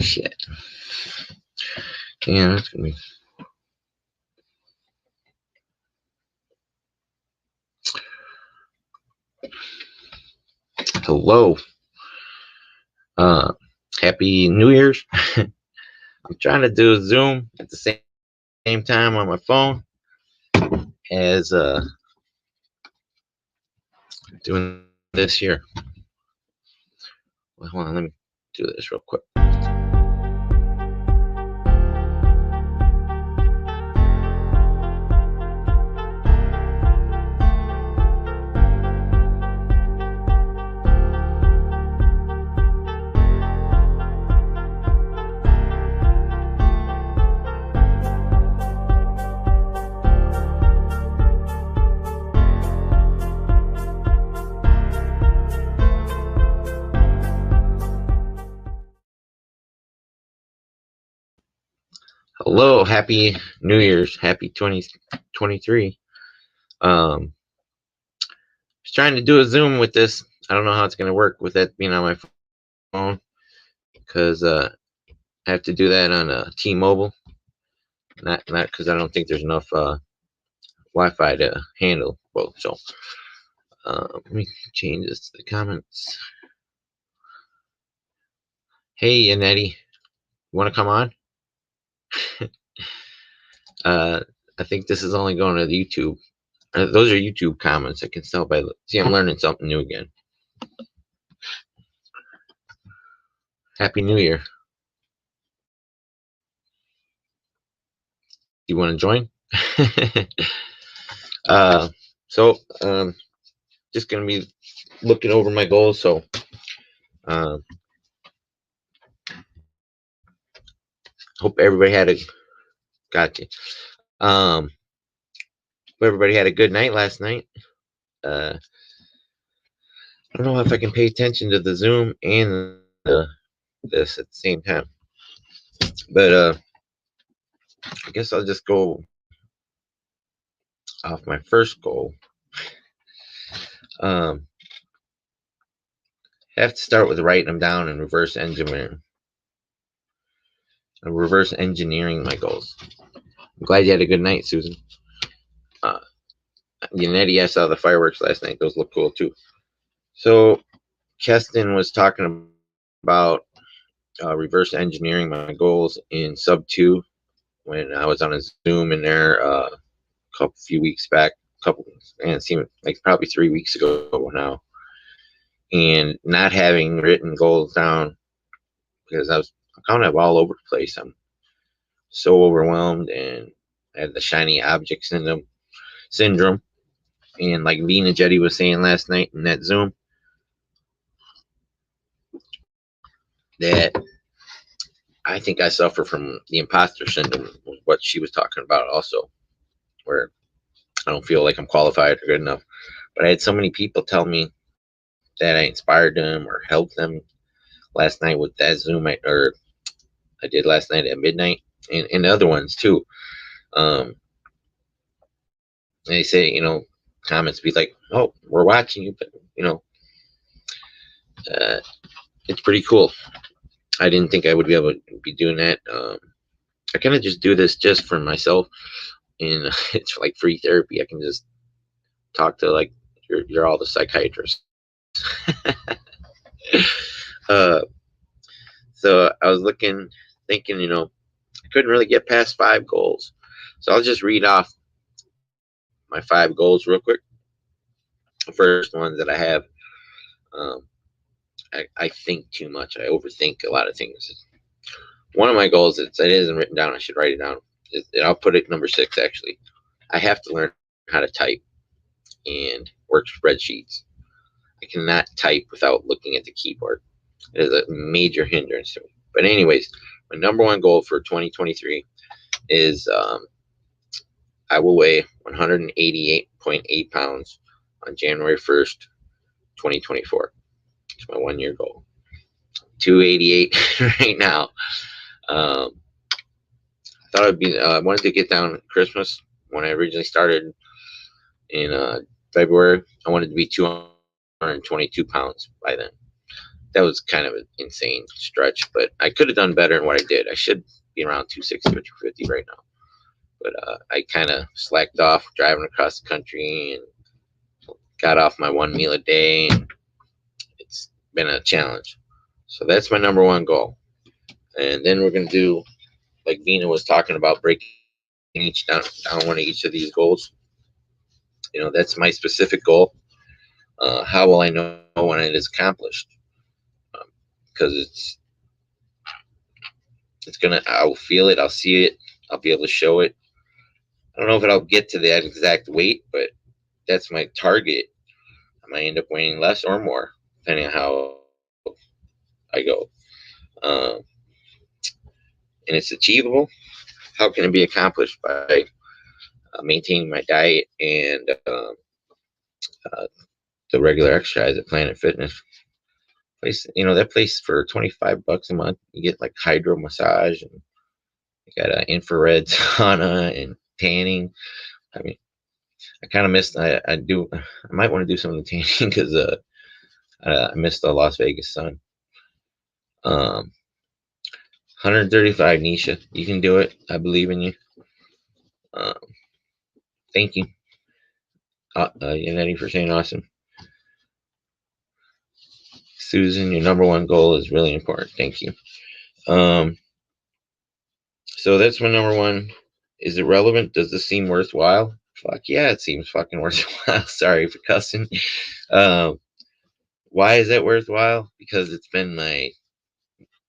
Shit. Yeah, that's gonna be. Hello. Uh, Happy New Year's. I'm trying to do a Zoom at the same time on my phone as doing this here. Well, hold on, let me do this real quick. Hello, happy New Year's, happy 2023. Just trying to do a Zoom with this. I don't know how it's gonna work with that being on my phone because I have to do that on T-Mobile. Not because I don't think there's enough Wi-Fi to handle both. So let me change this to the comments. Hey, Annette, you want to come on? I think this is only going to the YouTube. Those are YouTube comments. I can tell by see I'm learning something new again. Happy New Year. You want to join? So just gonna be looking over my goals. So hope everybody had a gotcha. Hope everybody had a good night last night. I don't know if I can pay attention to the Zoom and this at the same time, but I guess I'll just go off my first goal. Have to start with writing them down and reverse engineering my goals. I'm glad you had a good night, Susan. Yannetti, I saw the fireworks last night. Those look cool too. So Keston was talking about reverse engineering my goals in sub 2 when I was on a Zoom in there few weeks back. And it seemed like probably 3 weeks ago now. And not having written goals down because I'm kind of all over the place. I'm so overwhelmed and I had the shiny object syndrome. And like Vina Jetty was saying last night in that Zoom, that I think I suffer from the imposter syndrome, what she was talking about also, where I don't feel like I'm qualified or good enough. But I had so many people tell me that I inspired them or helped them last night with that Zoom I did last night at midnight, and other ones too. They say, comments be like, "Oh, we're watching you," but it's pretty cool. I didn't think I would be able to be doing that. I kind of just do this just for myself, and it's like free therapy. I can just talk to like you're all the psychiatrists. So I was thinking, I couldn't really get past 5 goals. So I'll just read off my 5 goals real quick. The first one that I have, I think too much. I overthink a lot of things. One of my goals, it isn't written down. I should write it down. I'll put it number 6, actually. I have to learn how to type and work spreadsheets. I cannot type without looking at the keyboard. It is a major hindrance to me. But anyways, my number 1 goal for 2023 is I will weigh 188.8 pounds on January 1st, 2024. It's my 1-year goal. 288 right now. I thought I wanted to get down at Christmas when I originally started in February. I wanted to be 222 pounds by then. that was kind of an insane stretch, but I could have done better in what I did. I should be around 260 or 250 right now, but I kind of slacked off driving across the country and got off my one meal a day, and it's been a challenge. So that's my number one goal. And then we're gonna do, like Vina was talking about, breaking each down one of each of these goals. That's my specific goal. How will I know when it is accomplished? Because it's gonna, I'll feel it, I'll see it, I'll be able to show it. I don't know if I'll get to that exact weight, but that's my target. I might end up weighing less or more, depending on how I go. Um, and it's achievable. How can it be accomplished? By maintaining my diet and uh, the regular exercise at Planet Fitness. That place for $25 a month, you get like hydro massage, and you got an infrared sauna and tanning. I mean, I kind of missed. I might want to do some of the tanning because I missed the Las Vegas sun. 135, Nisha. You can do it. I believe in you. Um, Thank you, Yannetti, for saying awesome. Susan, your number one goal is really important. Thank you. So that's my number one. Is it relevant? Does this seem worthwhile? Fuck yeah, it seems fucking worthwhile. Sorry for cussing. Why is that worthwhile? Because it's been my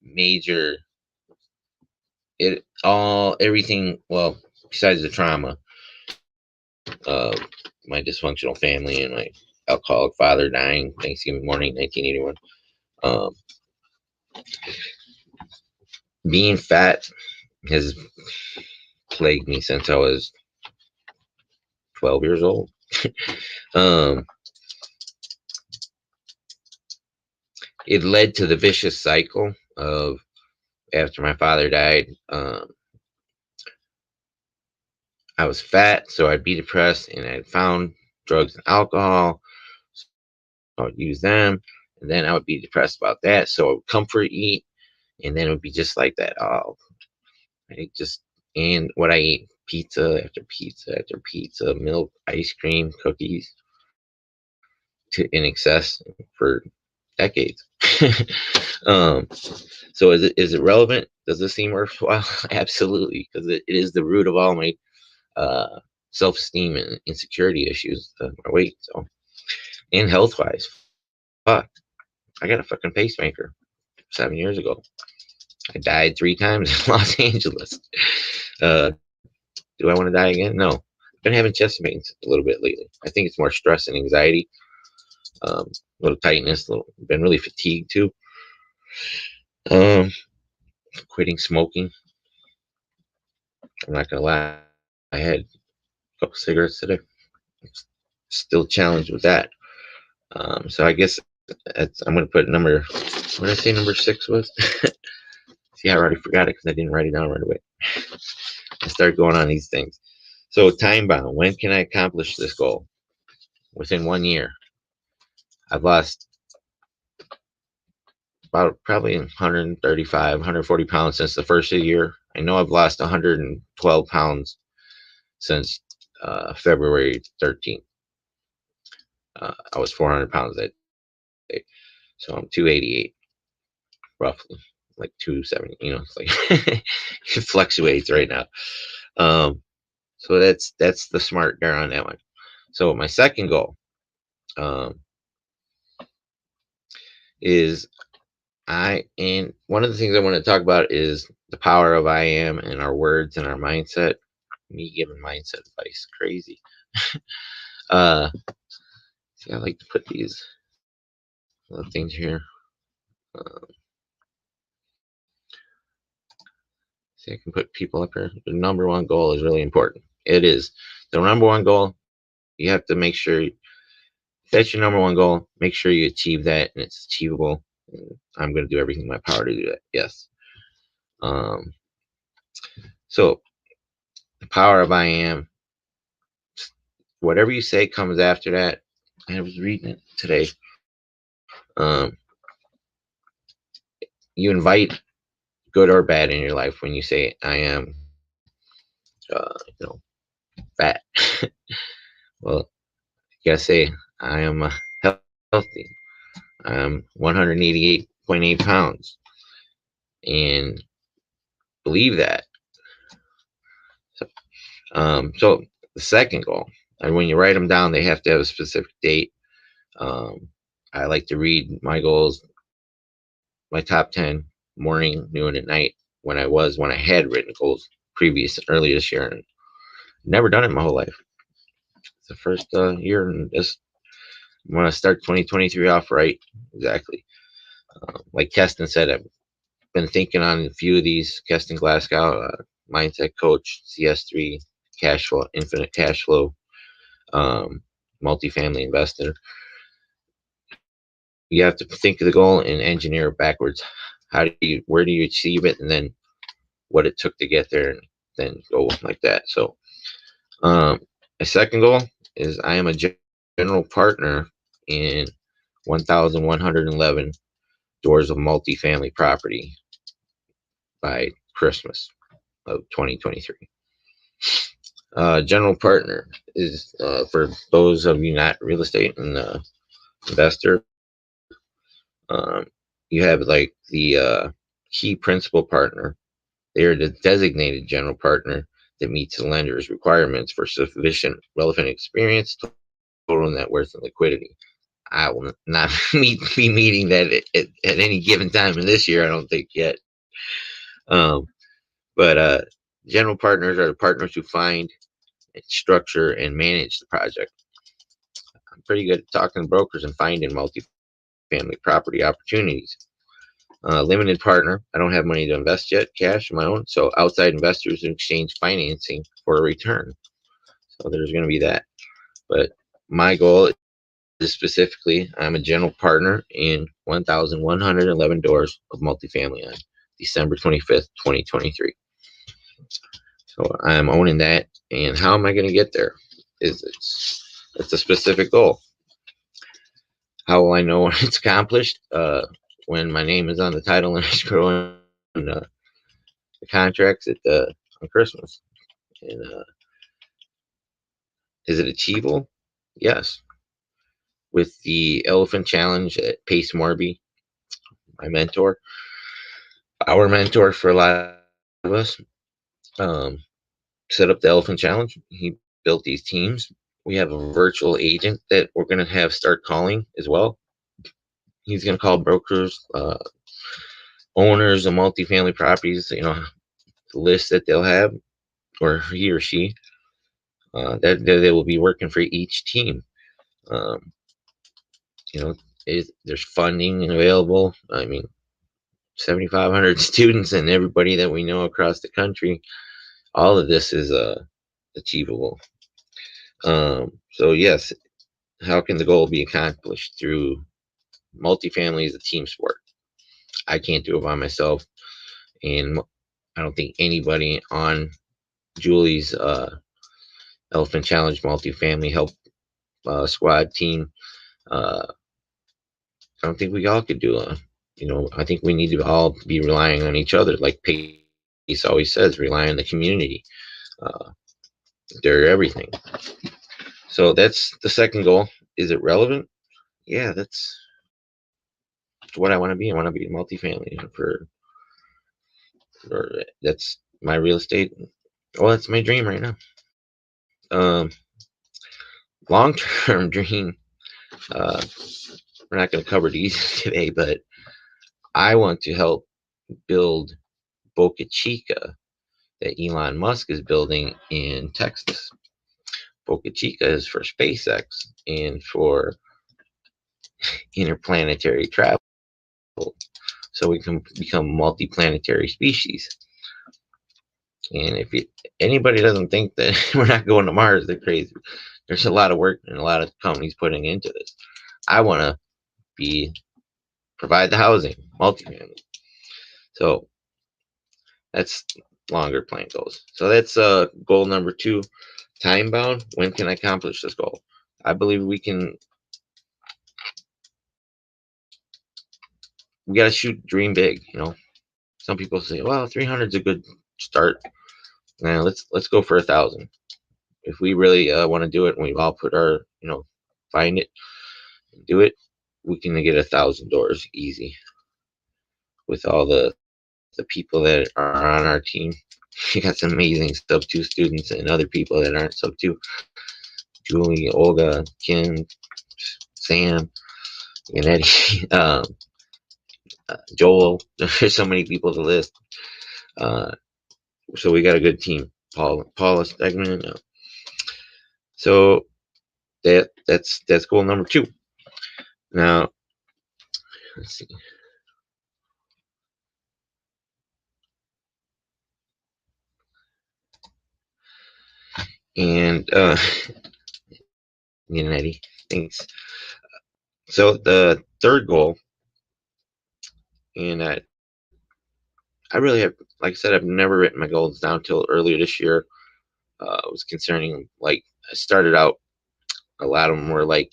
major, everything, well, besides the trauma, my dysfunctional family and my alcoholic father dying Thanksgiving morning, 1981. Being fat has plagued me since I was 12 years old. It led to the vicious cycle of, after my father died, I was fat, so I'd be depressed, and I'd found drugs and alcohol, so I would use them, and then I would be depressed about that, so I would comfort eat, and then it would be just like that. And what I ate, pizza after pizza after pizza, milk, ice cream, cookies, in excess for decades. So is it relevant? Does this seem worthwhile? Absolutely, because it is the root of all my self-esteem and insecurity issues, my weight. So, and health-wise, fuck, I got a fucking pacemaker 7 years ago. I died 3 times in Los Angeles. Do I want to die again? No. I've been having chest pains a little bit lately. I think it's more stress and anxiety. A little tightness. Been really fatigued too. Quitting smoking. I'm not gonna lie. I had a couple cigarettes today. Still challenged with that. So I guess I'm gonna put number. What did I say number 6 was? See, I already forgot it because I didn't write it down right away. I started going on these things. So time bound. When can I accomplish this goal? Within 1 year. I've lost about probably 135, 140 pounds since the first of the year. I know I've lost 112 pounds since February 13th. I was 400 pounds that day. So I'm 288, roughly, like 270. It's like it fluctuates right now. So that's the smart there on that one. So my second goal is and one of the things I want to talk about is the power of I am and our words and our mindset. Me giving mindset advice, crazy. See, I like to put these little things here. See, I can put people up here. The number one goal is really important. It is the number one goal. You have to make sure, if that's your number one goal, make sure you achieve that and it's achievable. And I'm going to do everything in my power to do that. Yes. So the power of I am. Whatever you say comes after that. I was reading it today. you invite good or bad in your life when you say I am, you know, fat. Well, you gotta say I am healthy. I'm 188.8 pounds, and believe that. So, so the second goal, and when you write them down, they have to have a specific date. Um, I like to read my goals, my top 10, morning, noon, at night. When I had written goals earlier this year, and never done it my whole life. It's the first year, and this I want to start 2023 off right. Exactly. Like Keston said, I've been thinking on a few of these. Keston Glasgow, mindset coach, CS3, cash flow, infinite cash flow, um, multifamily investor. You have to think of the goal and engineer it backwards. Where do you achieve it, and then what it took to get there, and then go like that. So, my second goal is I am a general partner in 1,111 doors of multifamily property by Christmas of 2023. General partner is, for those of you not real estate and investor, um, you have like the key principal partner. They are the designated general partner that meets the lender's requirements for sufficient relevant experience, total net worth, and liquidity. I will not be meeting that at any given time in this year. I don't think yet. Um, but general partners are the partners who find, structure, and manage the project. I'm pretty good at talking to brokers and finding multifamily property opportunities. Limited partner, I don't have money to invest yet, cash of my own, so outside investors in exchange financing for a return. So there's going to be that. But my goal is specifically, I'm a general partner in 1,111 doors of multifamily on December 25th, 2023. So I'm owning that. And how am I going to get there? It's a specific goal. How will I know when it's accomplished? When my name is on the title and escrow and the contracts on Christmas. And is it achievable? Yes. With the Elephant Challenge at Pace Morby, my mentor, our mentor for a lot of us, um, set up the Elephant Challenge. He built these teams. We have a virtual agent that we're going to have start calling as well. He's going to call brokers, owners of multifamily properties, the list that they'll have, or he or she, that they will be working for each team. Um, there's funding available. I mean, 7,500 students and everybody that we know across the country. All of this is achievable. So yes, how can the goal be accomplished? Through multifamily is a team sport. I can't do it by myself, and I don't think anybody on Julie's Elephant Challenge multifamily help squad team. I don't think we all could do it. I think we need to all be relying on each other, like Pace always says, rely on the community. Uh, they're everything. So that's the second goal. Is it relevant? Yeah, that's what I want to be. I want to be multifamily for that's my real estate. Well, that's my dream right now. Um, Long-term dream. Uh, we're not going to cover these today, but I want to help build Boca Chica that Elon Musk is building in Texas. Boca Chica is for SpaceX and for interplanetary travel, so we can become multi-planetary species. And if anybody doesn't think that we're not going to Mars, they're crazy. There's a lot of work and a lot of companies putting into this. I want to provide the housing, multifamily. So that's longer plan goals. So that's goal number 2. Time bound. When can I accomplish this goal? I believe we can we got to shoot dream big. Some people say, well, 300 is a good start. Now let's go for 1,000. If we really want to do it, and we've all put our, find it, and do it, we can get 1,000 doors easy with all the people that are on our team. You got some amazing sub 2 students and other people that aren't sub 2. Julie, Olga, Kim, Sam, and Eddie, Joel. There's so many people to list. So we got a good team. Paula Stegman. So that's goal number 2. Now, let's see. And Eddie, thanks. So the third goal, and I really have, like I said, I've never written my goals down until earlier this year. It was concerning, like, I started out, a lot of them were like,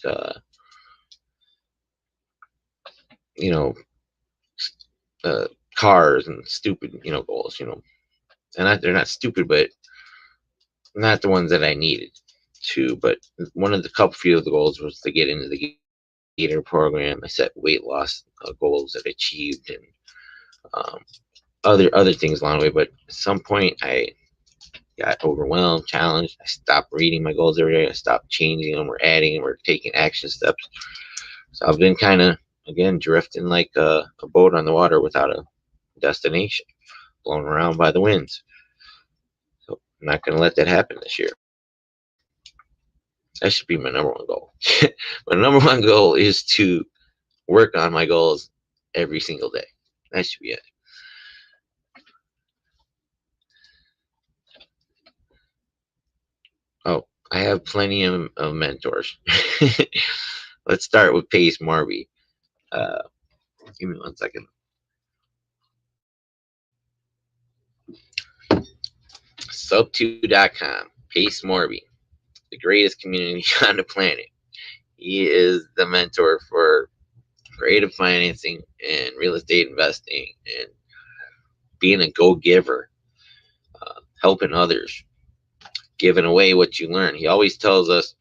cars and stupid, goals, and they're not stupid, but not the ones that I needed to. But one of the few of the goals was to get into the Gator program. I set weight loss goals that I achieved, and other things along the way. But at some point, I got overwhelmed, challenged. I stopped reading my goals every day. I stopped changing them or adding them or taking action steps. So I've been kind of, again, drifting like a boat on the water without a destination, blown around by the winds. So I'm not going to let that happen this year. That should be my number one goal. My number one goal is to work on my goals every single day. That should be it. Oh, I have plenty of mentors. Let's start with Pace Morby. Give me 1 second. Sub2.com, Pace Morby, the greatest community on the planet. He is the mentor for creative financing and real estate investing and being a go-giver, helping others, giving away what you learn. He always tells us,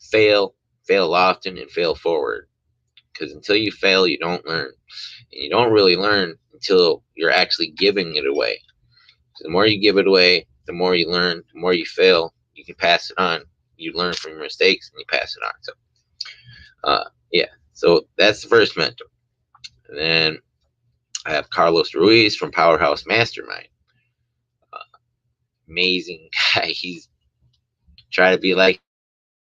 fail often, and fail forward. Because until you fail, you don't learn. And you don't really learn until you're actually giving it away. So the more you give it away, the more you learn. The more you fail, you can pass it on. You learn from your mistakes and you pass it on. So, yeah. So that's the first mentor. And then I have Carlos Ruiz from Powerhouse Mastermind. Amazing guy. He's trying to be like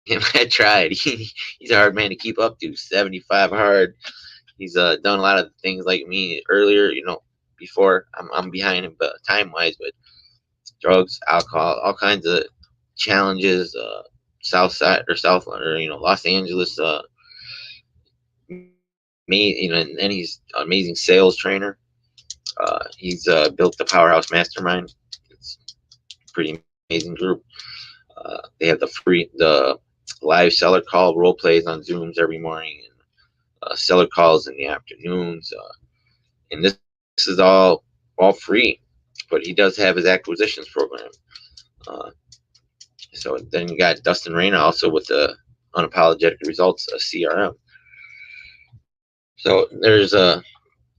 him. I tried. He's a hard man to keep up to. 75 hard. He's done a lot of things like me earlier, before. I'm behind him, but time-wise, but drugs, alcohol, all kinds of challenges. South Side or South, or Los Angeles. And he's an amazing sales trainer. He's built the Powerhouse Mastermind. It's a pretty amazing group. They have the live seller call role plays on Zooms every morning, and seller calls in the afternoons. And this is all free, but he does have his acquisitions program. So then you got Dustin Reyna also with the Unapologetic Results CRM. So there's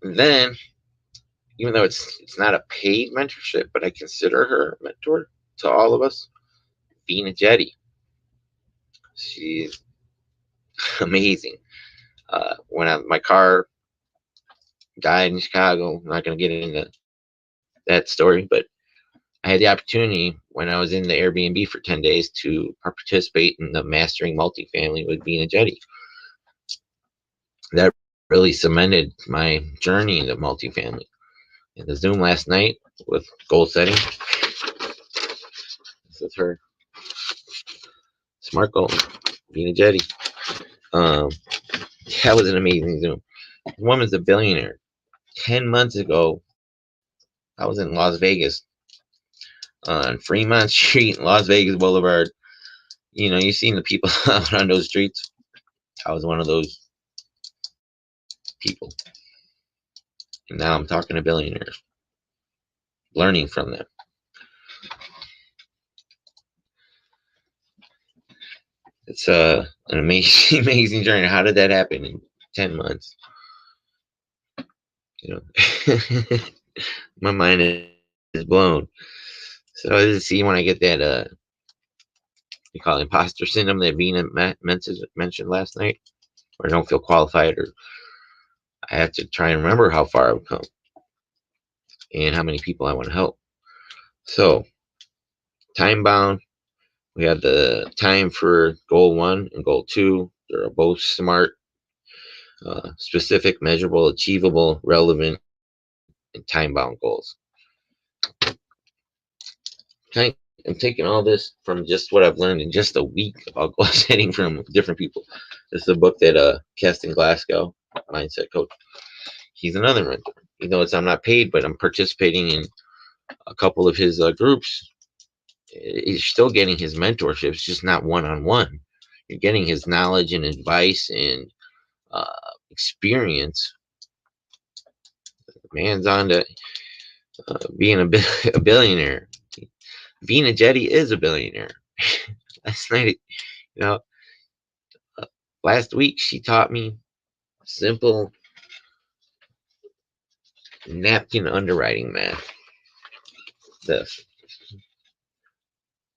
then, even though it's not a paid mentorship, but I consider her a mentor to all of us, Vina Jetty. She's amazing. When my car died in Chicago, I'm not going to get into that story, but I had the opportunity when I was in the Airbnb for 10 days to participate in the Mastering Multifamily with Vina Jetty. That really cemented my journey into multifamily. In the Zoom last night with goal setting, this is her SMART goal, Vina Jetty. That was an amazing Zoom. The woman's a billionaire. 10 months ago, I was in Las Vegas on Fremont Street, Las Vegas Boulevard. You've seen the people out on those streets. I was one of those people. And now I'm talking to billionaires, learning from them. It's an amazing, amazing journey. How did that happen in 10 months? You know, my mind is blown. So I see when I get that, you call it imposter syndrome that Vina mentioned last night, where I don't feel qualified, or I have to try and remember how far I've come and how many people I want to help. So, time bound, we have the time for goal 1 and goal 2. They're both SMART, specific, measurable, achievable, relevant, and time bound goals. I'm taking all this from just what I've learned in just a week about goal setting from different people. This is a book that Keston Glasgow, mindset coach, he's another mentor. He knows I'm not paid, but I'm participating in a couple of his groups. He's still getting his mentorship. It's just not one-on-one. You're getting his knowledge and advice and experience. The man's on to being a billionaire. Vina Jetty is a billionaire. Last night, last week she taught me simple napkin underwriting math. This.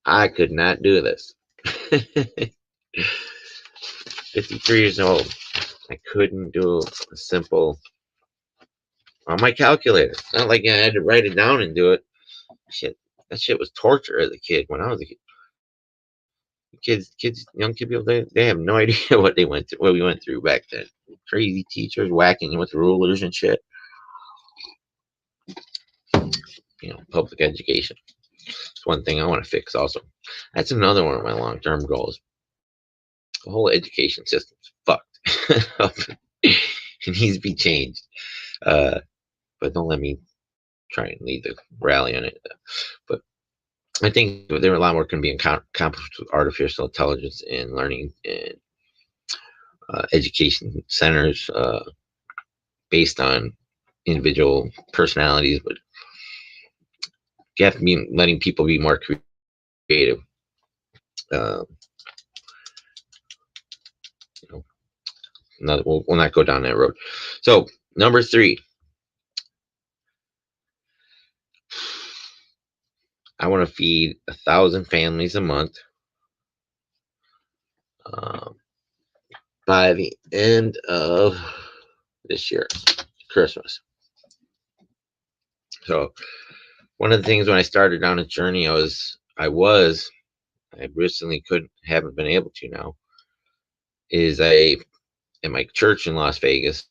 I could not do this. 53 years old. I couldn't do a simple on my calculator. It's not like I had to write it down and do it. Shit, that shit was torture as a kid when I was a kid. Young people, they have no idea what we went through back then. Crazy teachers whacking you with rulers and shit. Public education. It's one thing I want to fix also. That's another one of my long-term goals. The whole education system's fucked. It needs to be changed. But don't let me try and lead the rally on it. But I think there are a lot more can be accomplished with artificial intelligence and learning and education centers based on individual personalities. But you have to be letting people be more creative. We'll not go down that road. So number 3. I want to feed 1,000 families a month by the end of this year, Christmas. So one of the things when I started down a journey, I recently haven't been able to now, is in my church in Las Vegas,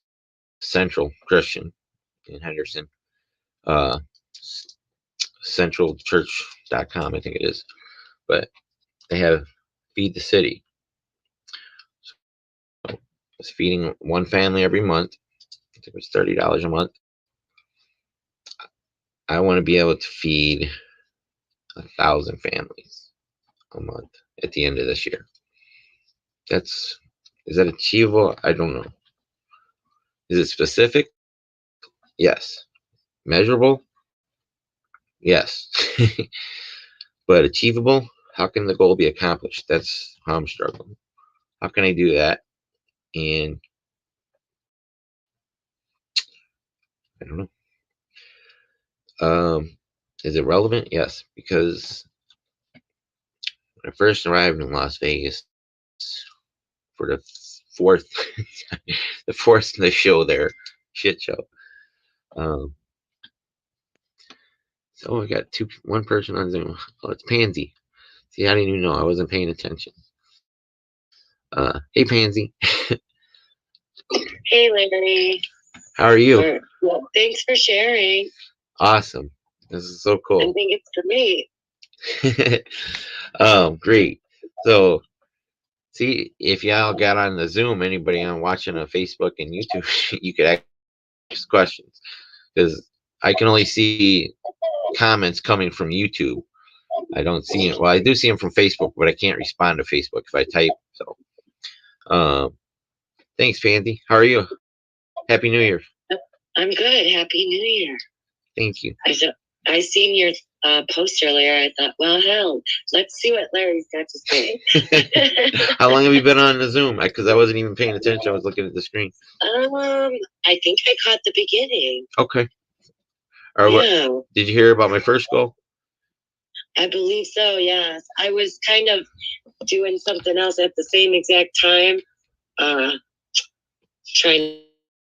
Central Christian in Henderson, centralchurch.com, I think it is, but they have Feed the City. So I was feeding one family every month. I think it was $30 a month. I want to be able to feed 1,000 families a month at the end of this year. Is that achievable? I don't know. Is it specific? Yes. Measurable? Yes. But achievable? How can the goal be accomplished? That's how I'm struggling. How can I do that? And I don't know. Is it relevant? Yes, because when I first arrived in Las Vegas for the fourth in the show there, shit show. So I got one person on Zoom. Oh, it's Pansy. See, I didn't even know. I wasn't paying attention. Hey, Pansy. Hey, Larry. How are you? Well, thanks for sharing. Awesome. This is so cool. I think it's for me. Great. So, see, if y'all got on the Zoom, anybody on watching on Facebook and YouTube, you could ask questions, because I can only see comments coming from YouTube. I don't see it. Well, I do see them from Facebook, but I can't respond to Facebook if I type. So, thanks, Pansy. How are you? Happy New Year. I'm good. Happy New Year. Thank you. I seen your post earlier. I thought, well, hell, let's see what Larry's got to say. How long have you been on the Zoom? Because I wasn't even paying attention. I was looking at the screen. I think I caught the beginning. Okay. Or Yeah. what? Did you hear about my first goal? I believe so, yes. I was kind of doing something else at the same exact time, trying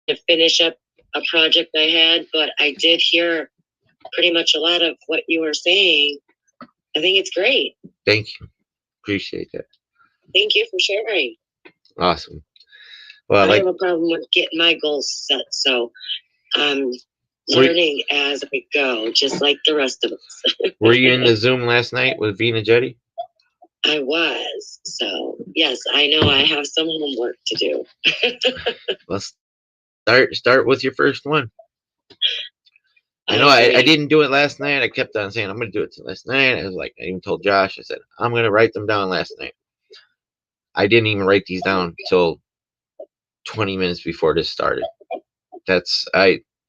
to finish up a project I had, but I did hear pretty much a lot of what you were saying. I think it's great. Thank you. Appreciate that. Thank you for sharing. Awesome. Well, I have a problem with getting my goals set, so I'm learning as we go, just like the rest of us. Were you in the Zoom last night with Vina Jetty? I was. So, yes, I know I have some homework to do. Let's start with your first one. I know I didn't do it last night. I kept on saying I'm going to do it last night. I was like, I even told Josh, I said, I'm going to write them down last night. I didn't even write these down until 20 minutes before this started.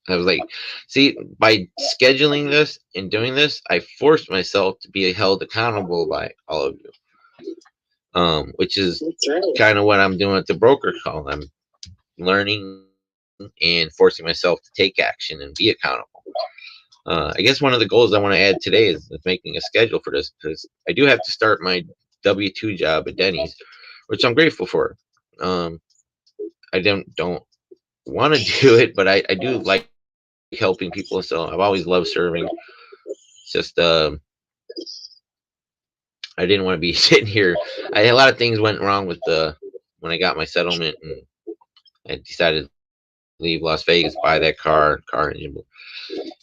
I was like, see, by scheduling this and doing this, I forced myself to be held accountable by all of you. Which is kind of what I'm doing at the broker call. I'm learning and forcing myself to take action and be accountable. I guess one of the goals I want to add today is making a schedule for this, because I do have to start my W-2 job at Denny's, which I'm grateful for. I don't want to do it, but I do like helping people, so I've always loved serving. It's just I didn't want to be sitting here. A lot of things went wrong with when I got my settlement, and I decided to leave Las Vegas, buy that car engine.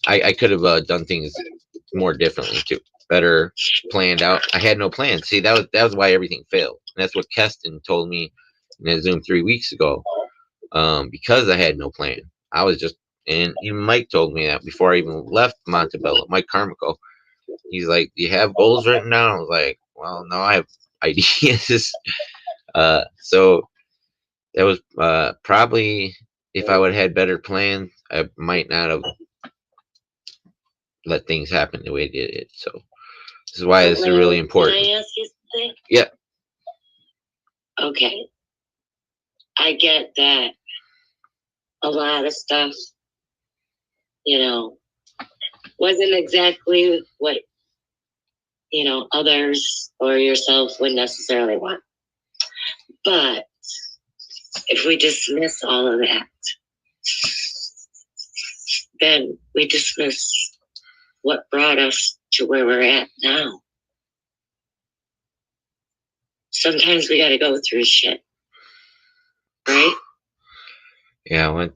I could have done things more differently too, better planned out. I had no plan. See, that was why everything failed. And that's what Keston told me in a Zoom 3 weeks ago. Because I had no plan, I was just, and even Mike told me that before I even left Montebello. Mike Carmichael, he's like, "Do you have goals written down?" I was like, "Well, no, I have ideas." So that was probably, if I would have had better plans, I might not have let things happen the way it did. So this is why this is really important. Can I ask you something? Yeah. Okay. I get that a lot of stuff, wasn't exactly what, others or yourself would necessarily want. But if we dismiss all of that, then we dismiss what brought us to where we're at now. Sometimes we got to go through shit, right? Yeah,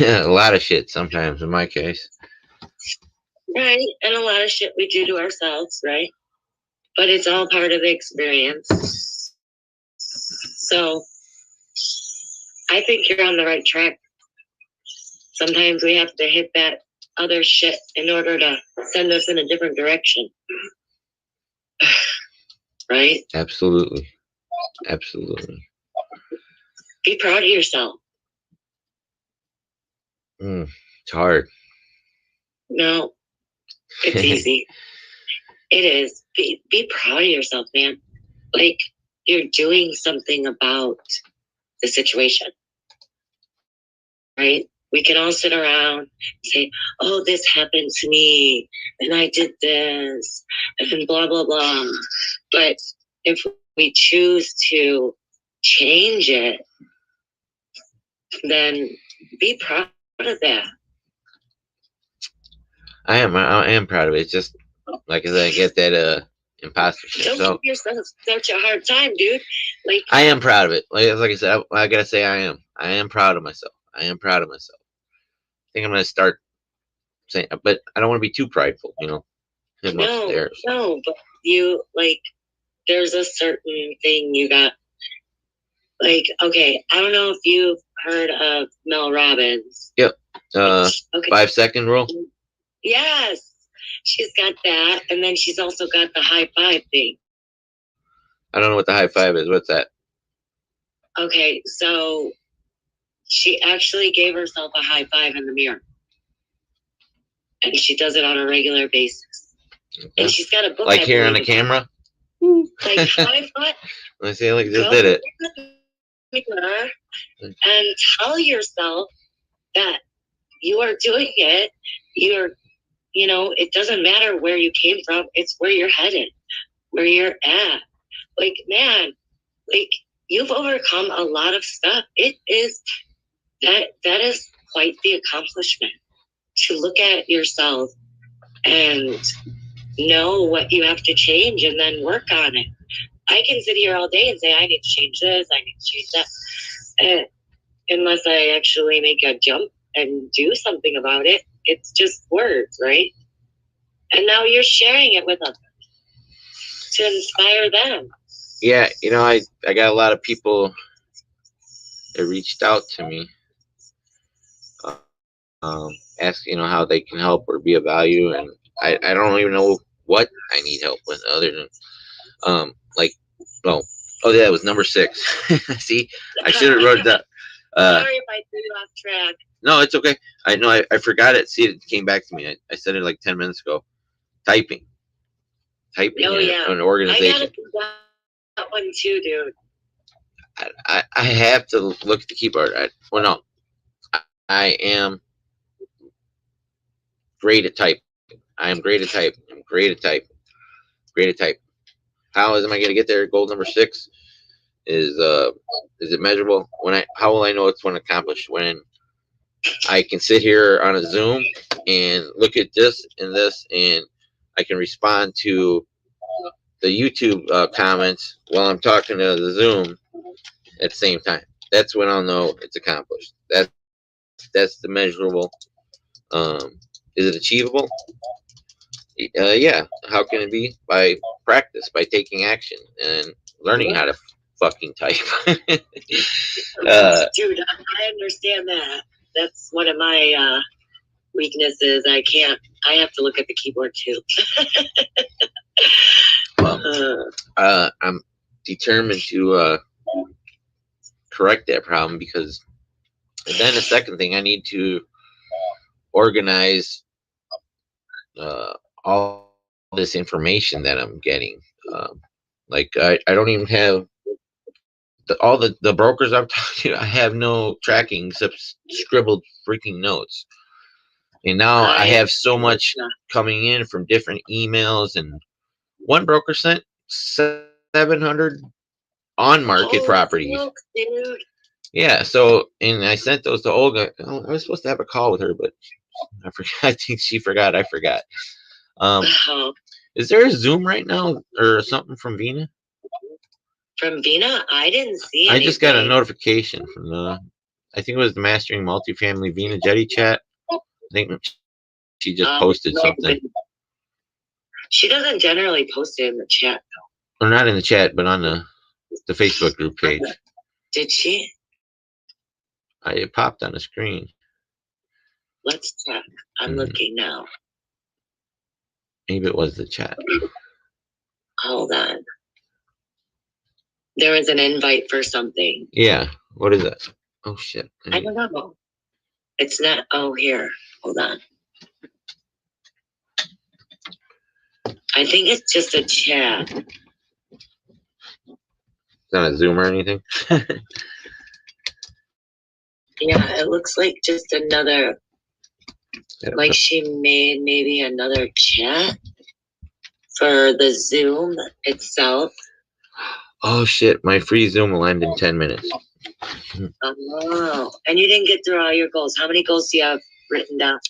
a lot of shit sometimes in my case. Right, and a lot of shit we do to ourselves, right? But it's all part of the experience. So I think you're on the right track. Sometimes we have to hit that other shit in order to send us in a different direction. Right? Absolutely. Be proud of yourself. It's hard. No, it's easy. It is. Be proud of yourself, man. Like, you're doing something about the situation. Right? We can all sit around and say, oh, this happened to me, and I did this, and blah, blah, blah. But if we choose to change it, then be proud of that. I am proud of it. It's just, like I said, I get that imposter shit. Don't give yourself such a hard time, dude. Like, I am proud of it. Like I said, I gotta say I am proud of myself. I think I'm gonna start saying, but I don't want to be too prideful, No, but you, like, there's a certain thing you got. Like, okay, I don't know if you've heard of Mel Robbins. Yep. Okay. 5-second rule. Yes, she's got that, and then she's also got the high five thing. I don't know what the high five is. What's that? Okay, so she actually gave herself a high five in the mirror. And she does it on a regular basis. Okay. And she's got a book. Like I here on the believe, camera. like high five. I say like just did it. Mirror and tell yourself that you are doing it. It doesn't matter where you came from. It's where you're headed, where you're at. Like, man, like you've overcome a lot of stuff. It is that is quite the accomplishment to look at yourself and know what you have to change and then work on it. I can sit here all day and say, I need to change this, I need to change that. And unless I actually make a jump and do something about it, it's just words, right? And now you're sharing it with others to inspire them. Yeah, I got a lot of people that reached out to me, asking, how they can help or be of value, and I don't even know what I need help with other than, oh yeah, it was number 6. See, I should have wrote that. Sorry if I threw you off track. No, it's okay. I know I forgot it. See, it came back to me. I said it like 10 minutes ago. Typing. Oh, yeah. An organization. I gotta do that one too, dude. I have to look at the keyboard. I am great at typing. I am great at typing. I'm great at typing. Great at typing. How am I going to get there? Goal number 6 is it measurable? How will I know it's when accomplished? When I can sit here on a Zoom and look at this, and I can respond to the YouTube comments while I'm talking to the Zoom at the same time. That's when I'll know it's accomplished. That's the measurable. Is it achievable? Yeah. How can it be? By practice, by taking action and learning how to fucking type. Dude, I understand that. That's one of my weaknesses. I have to look at the keyboard too. I'm determined to correct that problem, because then the second thing, I need to organize all this information that I'm getting. I don't even have all the brokers I'm talking to. I have no tracking except scribbled freaking notes. And now I have so much coming in from different emails, and one broker sent 700 on market properties. Smoke, dude. Yeah, so, and I sent those to Olga. I was supposed to have a call with her, but I forgot. I think she forgot. I forgot. Is there a Zoom right now or something from Vina? From Vina? I didn't see anything. I just got a notification from I think it was the Mastering Multifamily Vina Jetty chat. I think she just posted something. She doesn't generally post it in the chat, though. Or not in the chat, but on the Facebook group page. Did she? It popped on the screen. Let's check. I'm looking now. Maybe it was the chat. Hold on. There was an invite for something. Yeah. What is that? Oh, shit. I don't know. It's not. Oh, here. Hold on. I think it's just a chat. It's not a Zoom or anything? Yeah, it looks like just another. Like she made maybe another chat for the Zoom itself. Oh, shit. My free Zoom will end in 10 minutes. Oh, and you didn't get through all your goals. How many goals do you have written down?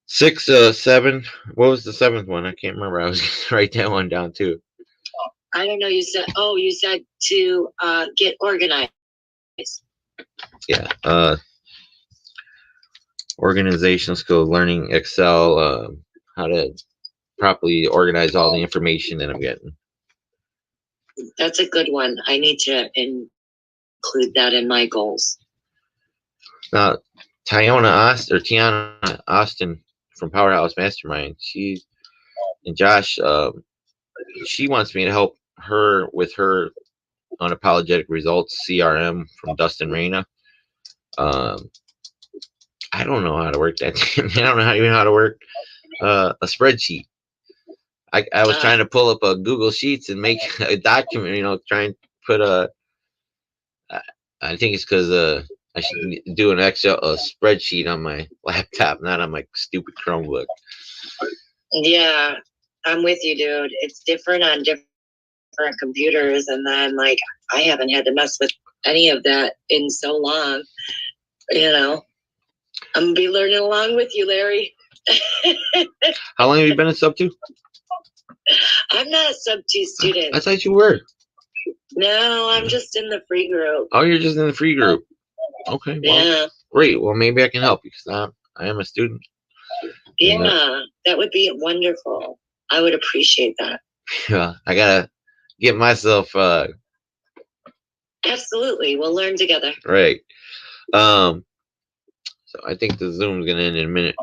6, 7. What was the 7th one? I can't remember. I was going to write that one down, too. I don't know. You said to get organized. Yeah. Organizational skills, learning Excel, how to properly organize all the information that I'm getting. That's a good one. I need to include that in my goals. Now, Tiana Austin from Powerhouse Mastermind, and Josh, she wants me to help her with her unapologetic results CRM from Dustin Reyna. Um, I don't know how to work that. I don't know even how to work a spreadsheet. I was trying to pull up a Google Sheets and make a document. Try and put a. I think it's because I should do an Excel a spreadsheet on my laptop, not on my stupid Chromebook. Yeah, I'm with you, dude. It's different on different computers, and then like I haven't had to mess with any of that in so long. I'm gonna be learning along with you, Larry. How long have you been a sub 2? I'm not a sub 2 student. I thought you were. No, I'm just in the free group. Oh, you're just in the free group. Okay. Well, Yeah. great. Well, maybe I can help you because I am a student. Yeah, that would be wonderful. I would appreciate that. Yeah, I gotta get myself Absolutely, we'll learn together. right. So I think the Zoom's gonna end in a minute.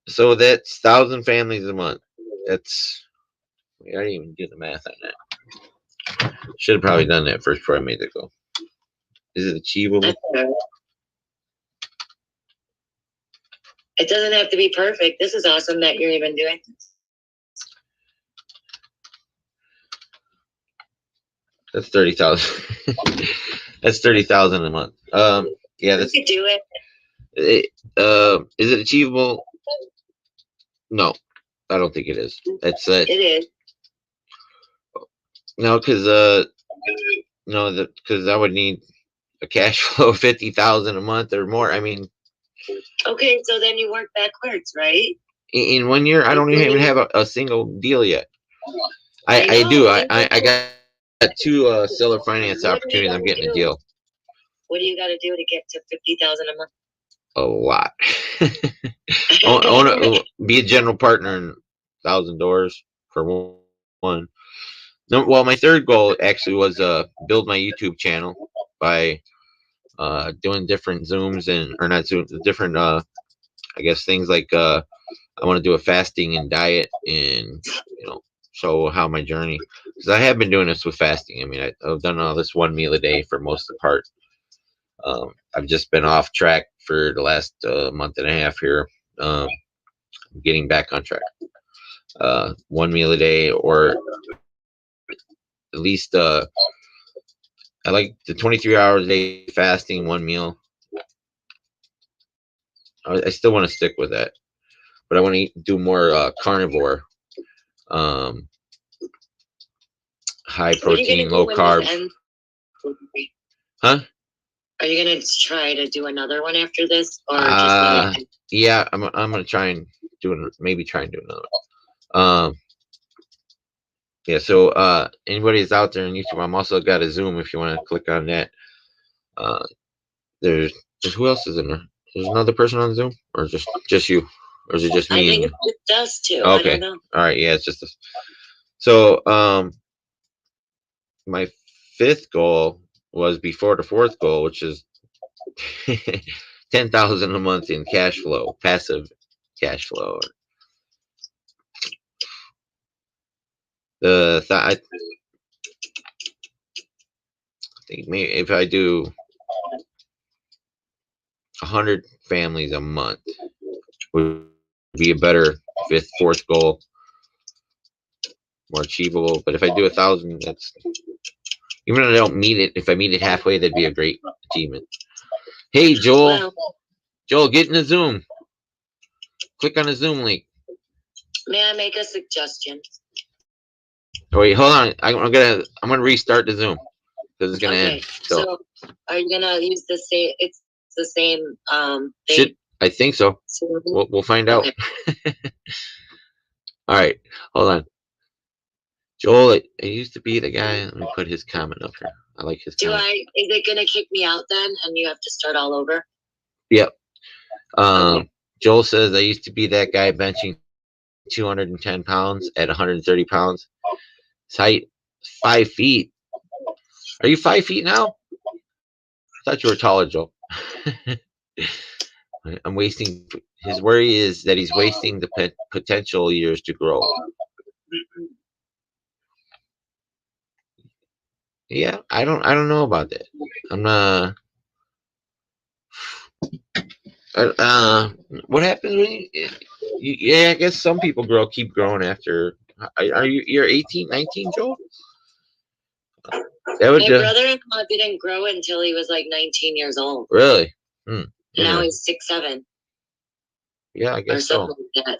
So that's 1,000 families a month. That's I didn't even do the math on that. Should have probably done that first before I made the goal. Is it achievable? It doesn't have to be perfect. This is awesome that you're even doing this. That's 30,000. That's 30,000 a month. Yeah, that's. You could do it. Is it achievable? No, I don't think it is. That's It is. No, because because I would need a cash flow of 50,000 a month or more. I mean, okay, so then you work backwards, right? In 1 year, I don't even have a single deal yet. I do. I got 2 seller finance opportunities. I'm getting a deal. What do you got to do to get to 50,000 a month? A lot. Be a general partner in 1,000 doors for one. No, well, my third goal actually was build my YouTube channel by doing different Zooms or not Zooms, different I guess things like I want to do a fasting and diet and show how my journey, because I have been doing this with fasting. I mean, I've done all this 1 meal a day for most of the part. I've just been off track for the last month and a half here. Getting back on track. 1 meal a day, or at least I like the 23 hours a day fasting, 1 meal. I still want to stick with that, but I want to do more carnivore, high protein, low carb. Huh? Are you gonna try to do another one after this, or just yeah, I'm gonna try and do another one. Yeah. So anybody that's out there on YouTube, I'm also got a Zoom if you want to click on that. There's who else is in there? There's another person on Zoom, or just you, or is it just me? I think it does too. Okay. I don't know. All right. Yeah, it's just this. So my 5th goal was before the 4th goal, which is 10,000 a month in cash flow, passive cash flow. I think maybe if I do 100 families a month would be a better 5th, 4th goal, more achievable. But if I do 1,000, that's, even if I don't meet it, if I meet it halfway, that'd be a great achievement. Hey, Joel. Wow. Joel, get in the Zoom. Click on the Zoom link. May I make a suggestion? Oh, wait, hold on. I'm gonna restart the Zoom because it's gonna end. So are you gonna use the same? It's the same. I think so. We'll find out. All right, hold on. Joel, it used to be the guy. Let me put his comment up here. I like his comment. Is it gonna kick me out then, and you have to start all over? Yep. Joel says I used to be that guy benching 210 pounds at 130 pounds. His height 5 feet. Are you 5 feet now? I thought you were taller, Joel. I'm wasting. His worry is that he's wasting the potential years to grow. Yeah, I don't know about that. I'm not. What happens when yeah, I guess some people keep growing after. Are you're 18, 19, Joel? That would My brother-in-law didn't grow until he was like 19 years old. really. Now he's 6'7". Yeah, I guess or so. something like that.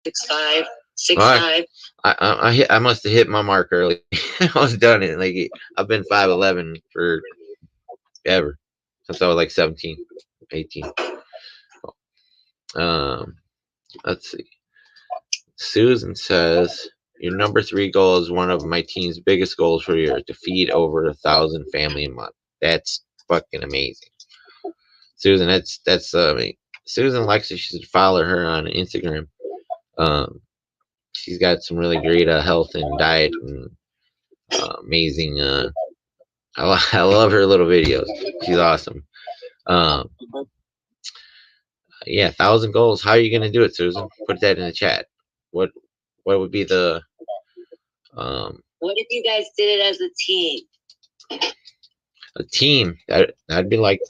6'5", 6'5". I must have hit my mark early. I was done it. Like I've been 5'11" for ever since I was like 17, 18. Let's see. Susan says your number 3 goal is one of my team's biggest goals for the year, to feed over 1,000 family a month. That's fucking amazing, Susan. That's Susan Lexi. You should follow her on Instagram. She's got some really great health and diet and amazing. I love her little videos. She's awesome. Um, yeah, 1,000 goals. How are you gonna do it, Susan? Put that in the chat. What would be the What if you guys did it as a team? A team? I'd like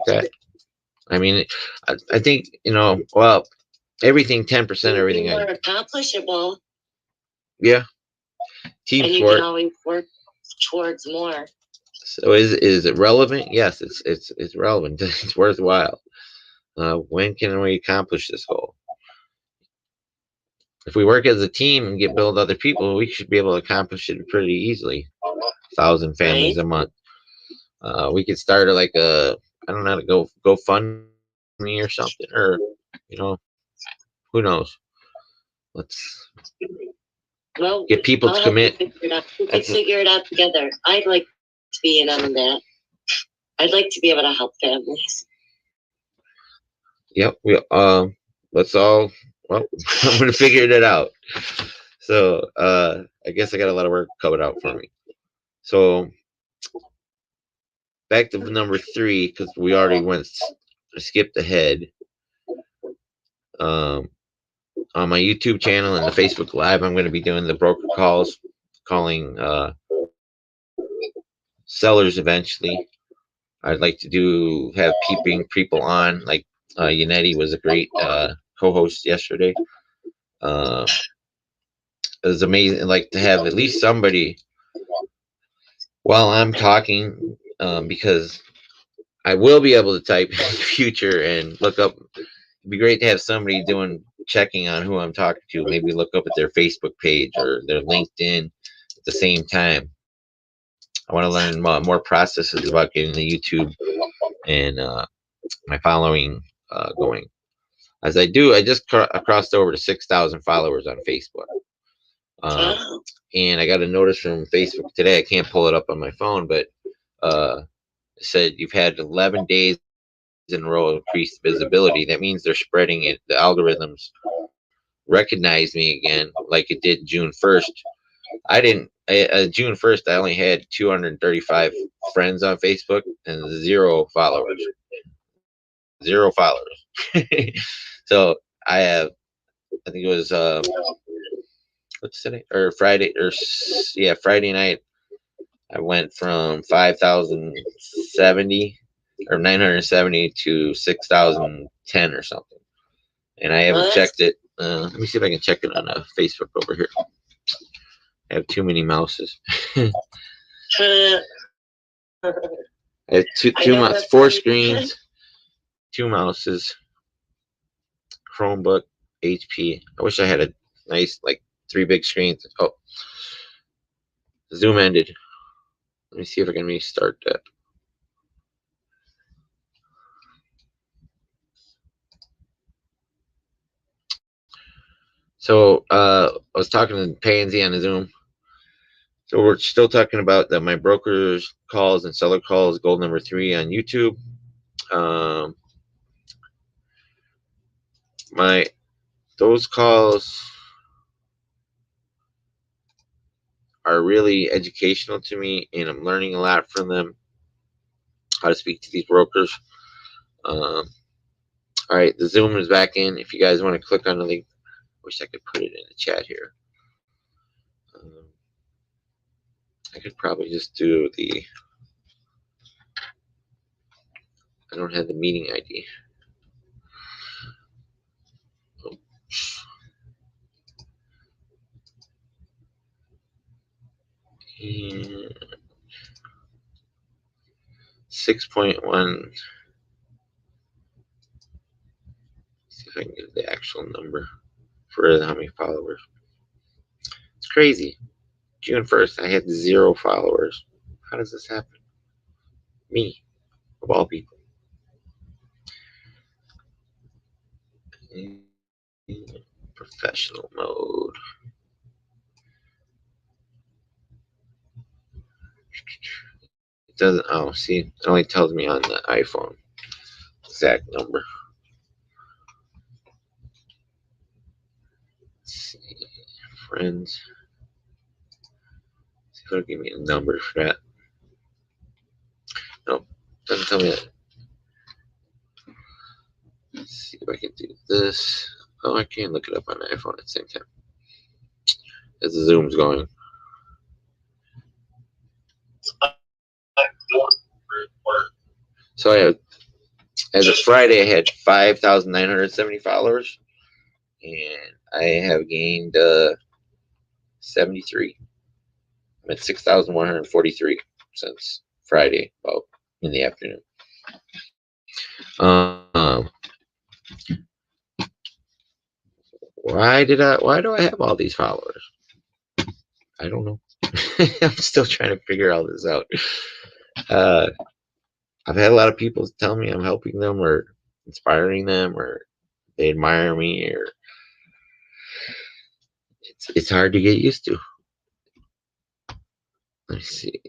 that. I mean, I think well, everything 10%, everything. More accomplishable. Yeah, team and sport. You can always work towards more. So is it relevant? Yes, it's relevant. It's worthwhile. When can we accomplish this goal? If we work as a team and build other people, we should be able to accomplish it pretty easly. 1,000 families a month. We could start like I don't know, to go fund me or something, or who knows. Let's get people to commit. We can figure it out together. I'd like to be in on that. I'd like to be able to help families. Yep. Let's all. Well, I'm gonna figure that out. So I guess I got a lot of work covered out for me. So back to number 3, because we already skipped ahead. On my YouTube channel and the Facebook Live, I'm going to be doing the broker calls, calling sellers eventually. I'd like to have people on, like Yannetti was a great co-host yesterday. It was amazing, like, to have at least somebody while I'm talking, because I will be able to type in the future and look up. It'd be great to have somebody checking on who I'm talking to. Maybe look up at their Facebook page or their LinkedIn at the same time. I want to learn more processes about getting the YouTube and my following going. As I do, I just crossed over to 6,000 followers on Facebook. And I got a notice from Facebook today. I can't pull it up on my phone, but it said you've had 11 days in a row of increased visibility. That means they're spreading it. The algorithms recognize me again, like it did June 1st. June 1st, I only had 235 friends on Facebook and 0 followers. 0 followers. So I have, I think it was what's today, or Friday, or yeah, Friday night. I went from 5,070 or 970 to 6,010 or something, and I haven't checked it. Let me see if I can check it on Facebook over here. I have too many mouses. I have two 4 screens, 2 mouses, Chromebook, HP. I wish I had a nice, like, 3 big screens. Oh, Zoom ended. Let me see if I can restart that. So I was talking to Pansy on the Zoom. So we're still talking about my brokers calls and seller calls, goal number 3 on YouTube. Those calls are really educational to me, and I'm learning a lot from them, how to speak to these brokers. All right, the Zoom is back in. If you guys want to click on the link, wish I could put it in the chat here. I could probably just do the I don't have the meeting ID. And 6.1. See if I can get the actual number for how many followers. It's crazy. June 1st, I had 0 followers. How does this happen? Me, of all people. Professional mode. It doesn't. Oh, see, it only tells me on the iPhone exact number. Let's see, friends. See if it'll give me a number for that. Nope, doesn't tell me that. Let's see if I can do this. Oh, I can look it up on the iPhone at the same time as the Zoom's going. So I have, as of Friday, I had 5,970 followers, and I have gained 73. I'm at 6,143 since Friday, about in the afternoon. Why do I have all these followers? I don't know. I'm still trying to figure all this out. I've had a lot of people tell me I'm helping them or inspiring them or they admire me, or it's hard to get used to. Let's see.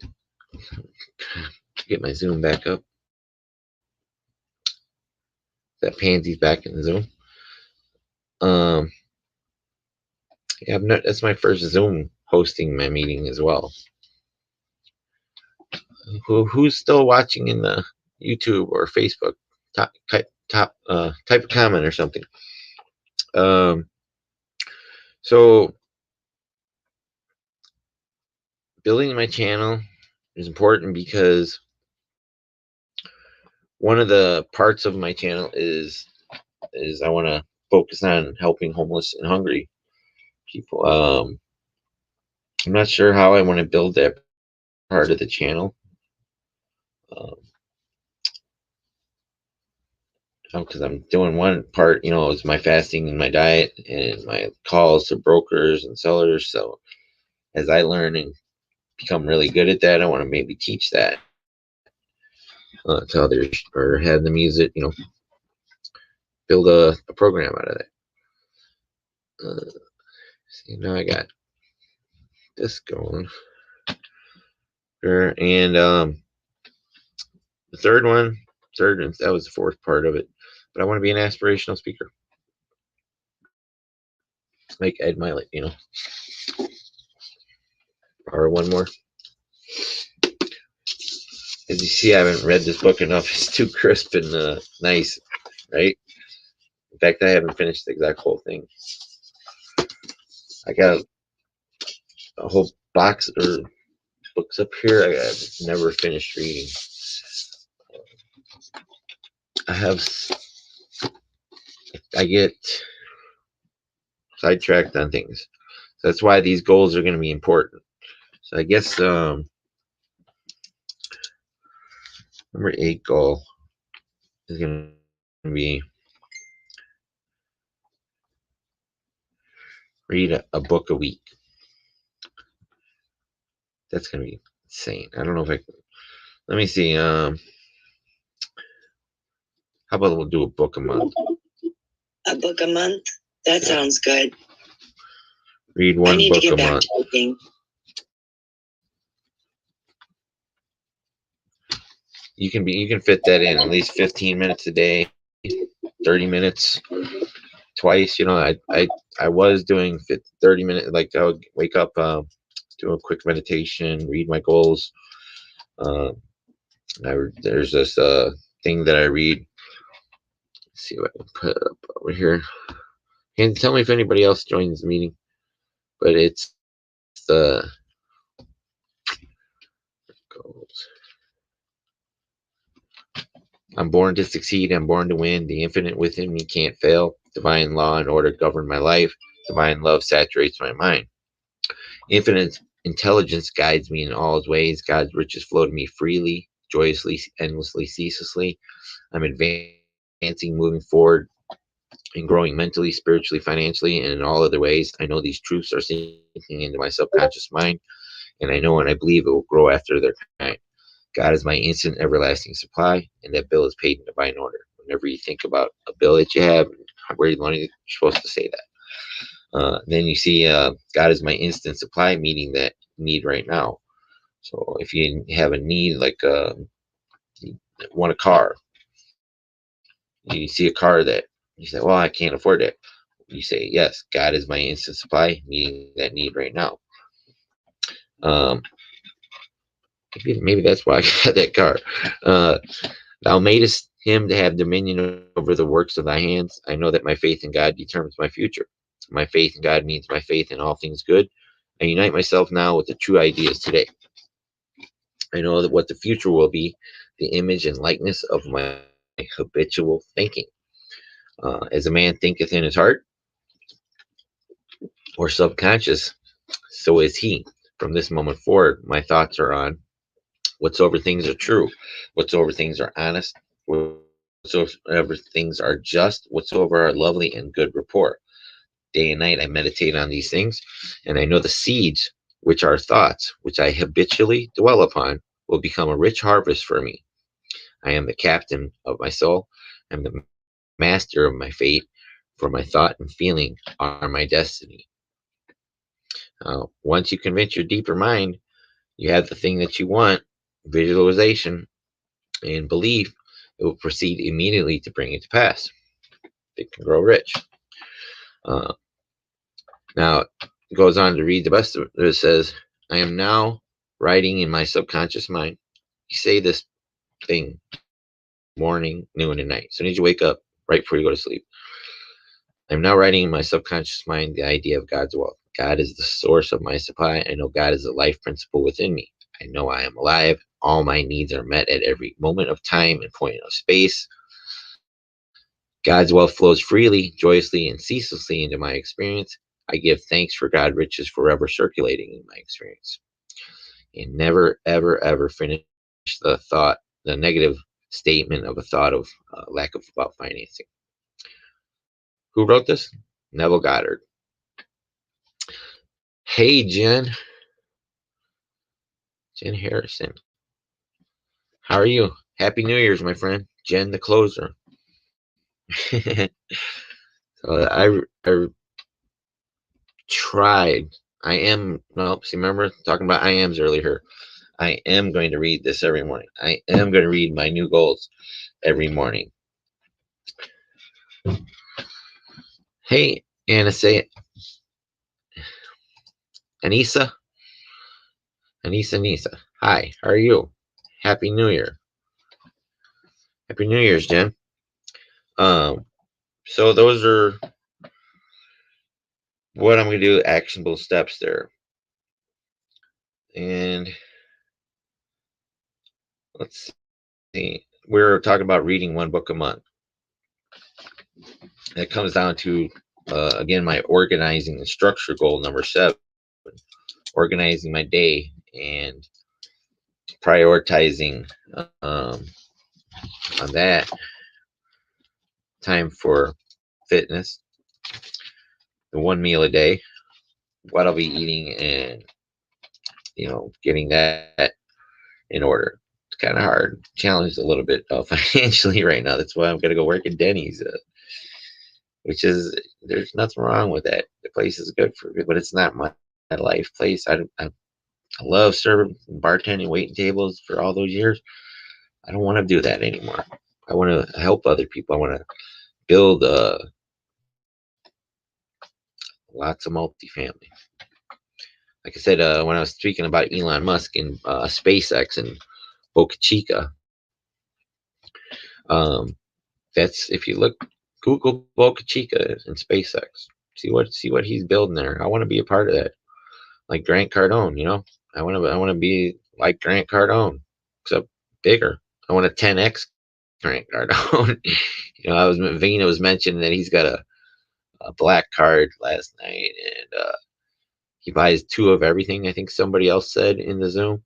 Get my Zoom back up. That pansy's back in the Zoom. Yeah, that's my first Zoom hosting my meeting as well. Who's still watching in the YouTube or Facebook? Type a comment or something. So building my channel is important because one of the parts of my channel is I want to focus on helping homeless and hungry people. I'm not sure how I want to build that part of the channel. Because I'm doing one part, is my fasting and my diet and my calls to brokers and sellers. So as I learn and become really good at that, I want to maybe teach that to others, or have them use it, build a program out of that. See, now I got this going. And the third, that was the fourth part of it. But I want to be an aspirational speaker, like Ed Mylett, Or one more. As you see, I haven't read this book enough. It's too crisp and nice, right? In fact, I haven't finished the exact whole thing. I got a whole box or books up here I've never finished reading. I get sidetracked on things. So that's why these goals are going to be important. So I guess number 8 goal is going to be read a book a week. That's going to be insane. I don't know if I can. Let me see. How about we'll do a book a month? A book a month? That sounds good. Read one book a month. You can fit that in at least 15 minutes a day, 30 minutes twice. I was doing 30 minutes. Like I would wake up, do a quick meditation, read my goals. There's this thing that I read. Let's see what I can put up over here. And tell me if anybody else joins the meeting. But it's the goals. I'm born to succeed. I'm born to win. The infinite within me can't fail. Divine law and order govern my life. Divine love saturates my mind. Infinite intelligence guides me in all his ways. God's riches flow to me freely, joyously, endlessly, ceaselessly. I'm advancing, moving forward, and growing mentally, spiritually, financially, and in all other ways. I know these truths are sinking into my subconscious mind, and I know and I believe it will grow after their kind. God is my instant, everlasting supply, and that bill is paid in divine order. Whenever you think about a bill that you have, where you money, you're supposed to say that. Then you see God is my instant supply, meeting that need right now. So if you have a need, like you want a car, you see a car that you say, well, I can't afford it. You say, yes, God is my instant supply, meeting that need right now. Um, maybe that's why I got that car. Thou madest him to have dominion over the works of thy hands. I know that my faith in God determines my future. My faith in God means my faith in all things good. I unite myself now with the true ideas today. I know that what the future will be, the image and likeness of my habitual thinking. As a man thinketh in his heart, or subconscious, so is he. From this moment forward, my thoughts are on whatsoever things are true, whatsoever things are honest, whatsoever things are just, whatsoever are lovely and good rapport. Day and night I meditate on these things, and I know the seeds, which are thoughts, which I habitually dwell upon, will become a rich harvest for me. I am the captain of my soul. I am the master of my fate, for my thought and feeling are my destiny. Once you convince your deeper mind you have the thing that you want, visualization and belief, it will proceed immediately to bring it to pass. It can grow rich. Uh, Now, it goes on to read the rest of it. It says, I am now writing in my subconscious mind. You say this thing morning, noon, and night. So, as you wake up, right before you go to sleep. I'm now writing in my subconscious mind the idea of God's wealth. God is the source of my supply. I know God is the life principle within me. I know I am alive. All my needs are met at every moment of time and point of space. God's wealth flows freely, joyously, and ceaselessly into my experience. I give thanks for God's riches forever circulating in my experience. And never, ever, ever finish the thought, the negative statement of a thought of lack of about financing. Who wrote this? Neville Goddard. Hey, Jen. Jen Harrison. How are you? Happy New Year's, my friend. Jen the closer. So I tried. I am, well, see, remember talking about I ams earlier. I am going to read this every morning. I am going to read my new goals every morning. Hey, Anissa. Anissa. Hi, how are you? Happy New Year. Happy New Year's, Jen. So those are what I'm going to do, actionable steps there. And let's see. We're talking about reading one book a month. That comes down to, again, my organizing and structure goal number 7. Organizing my day and prioritizing on that. Time for fitness, the 1 meal a day, what I'll be eating, and getting that in order. It's kind of hard, challenged a little bit financially right now. That's why I'm gonna go work at Denny's, which is, there's nothing wrong with that. The place is good for me, but it's not my life place. I love serving, bartending, waiting tables for all those years. I don't want to do that anymore. I want to help other people. I want to build lots of multifamily. Like I said, when I was speaking about Elon Musk and SpaceX and Boca Chica, that's, if you look, Google Boca Chica and SpaceX, see what he's building there. I want to be a part of that, like Grant Cardone. I want to be like Grant Cardone, except bigger. I want to 10x Grant Cardone. Vina was mentioning that he's got a black card last night, and he buys 2 of everything. I think somebody else said in the Zoom.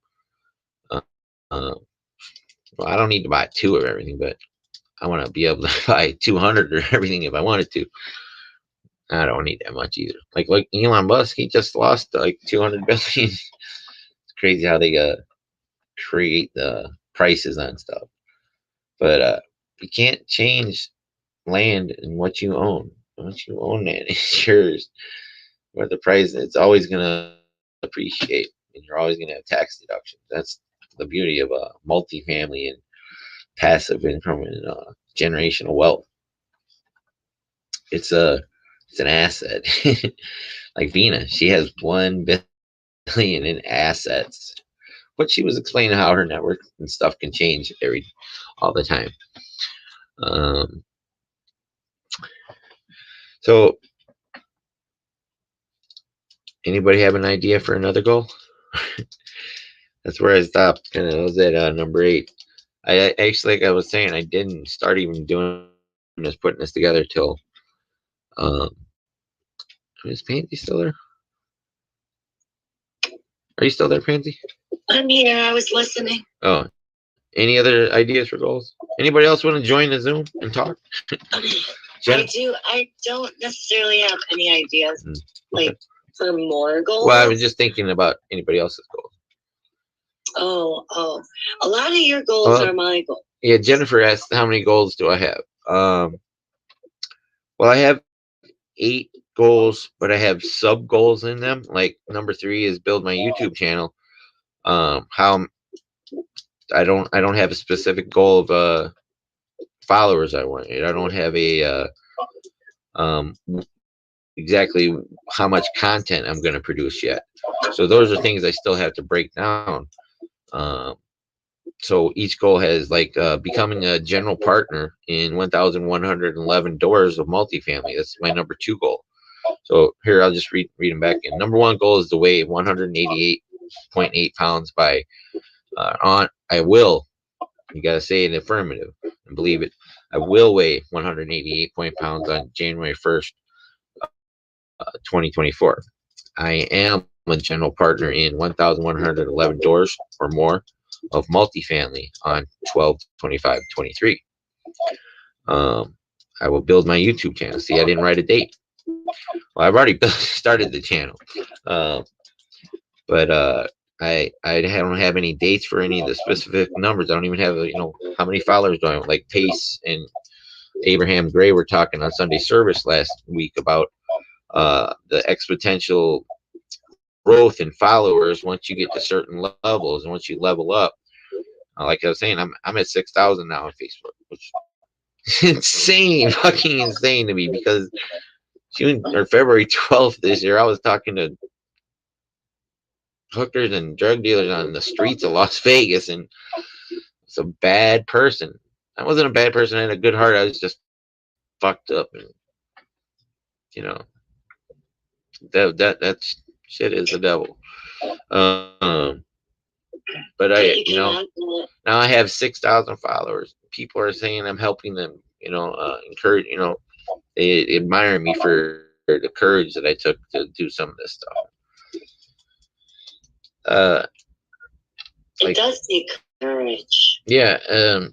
Uh, uh, well, I don't need to buy 2 of everything, but I want to be able to buy 200 or everything if I wanted to. I don't need that much either. Like Elon Musk, he just lost like 200 billion. It's crazy how they create the prices on stuff. But you can't change land and what you own. Once you own that, it's yours. Where the price, it's always gonna appreciate, and you're always gonna have tax deductions. That's the beauty of a multifamily and passive income and generational wealth. It's an asset. Like Vina, she has 1 billion in assets, but she was explaining how her network and stuff can change all the time. So anybody have an idea for another goal? That's where I stopped. Kind of was at number 8. I actually, like I was saying, I didn't start even doing this, putting this together till. Is Pansy still there? Are you still there, Pansy? I'm here. I was listening. Oh, any other ideas for goals? Anybody else want to join the Zoom and talk? I do. I don't necessarily have any ideas, like for more goals. Well, I was just thinking about anybody else's goals. Oh, a lot of your goals are my goals. Yeah, Jennifer asked, how many goals do I have? Well, I have 8 goals, but I have sub goals in them. Like number 3 is build my YouTube channel. How I don't have a specific goal of followers I want. I don't have a exactly how much content I'm going to produce yet. So those are things I still have to break down. So each goal has like becoming a general partner in 1,111 doors of multifamily. That's my number 2 goal. So here, I'll just read them back in. Number 1 goal is to weigh 188.8 pounds by I will. You got to say it affirmative and believe it. I will weigh 188 pounds on January 1st, 2024. I am a general partner in 1,111 doors or more of multifamily on 12/25/23. I will build my YouTube channel. See, I didn't write a date. Well, I've already started the channel, but I don't have any dates for any of the specific numbers. I don't even have how many followers do I want. Like Pace and Abraham Gray were talking on Sunday service last week about the exponential growth in followers once you get to certain levels, and once you level up. Like I was saying, I'm at 6,000 now on Facebook, which is insane, fucking insane to me, because June or February 12th this year, I was talking to hookers and drug dealers on the streets of Las Vegas, and it's a bad person. I wasn't a bad person. I had a good heart. I was just fucked up, and that shit is the devil. But now I have 6,000 followers. People are saying I'm helping them. Encourage. They admire me for the courage that I took to do some of this stuff. It does take courage. Yeah. A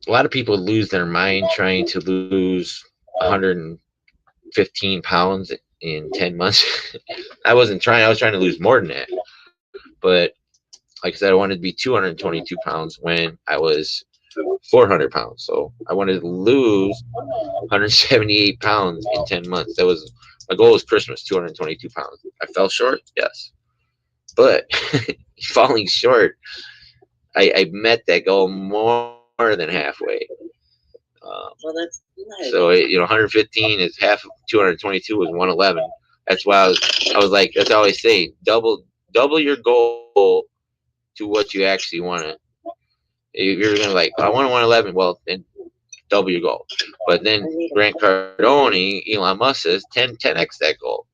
lot of people lose their mind trying to lose 115 pounds in 10 months. I wasn't trying. I was trying to lose more than that. But like I said, I wanted to be 222 pounds when I was 400 pounds. So I wanted to lose 178 pounds in 10 months. That was my goal. Was Christmas, 222 pounds. I fell short, yes, but falling short, I met that goal more than halfway. Well, that's nice. So 115 is half of 222 was 111. That's why I was like, that's how I say, double your goal to what you actually want to. If you're gonna I want 111, well then double your goal. But then Grant Cardone, Elon Musk says 10x that goal.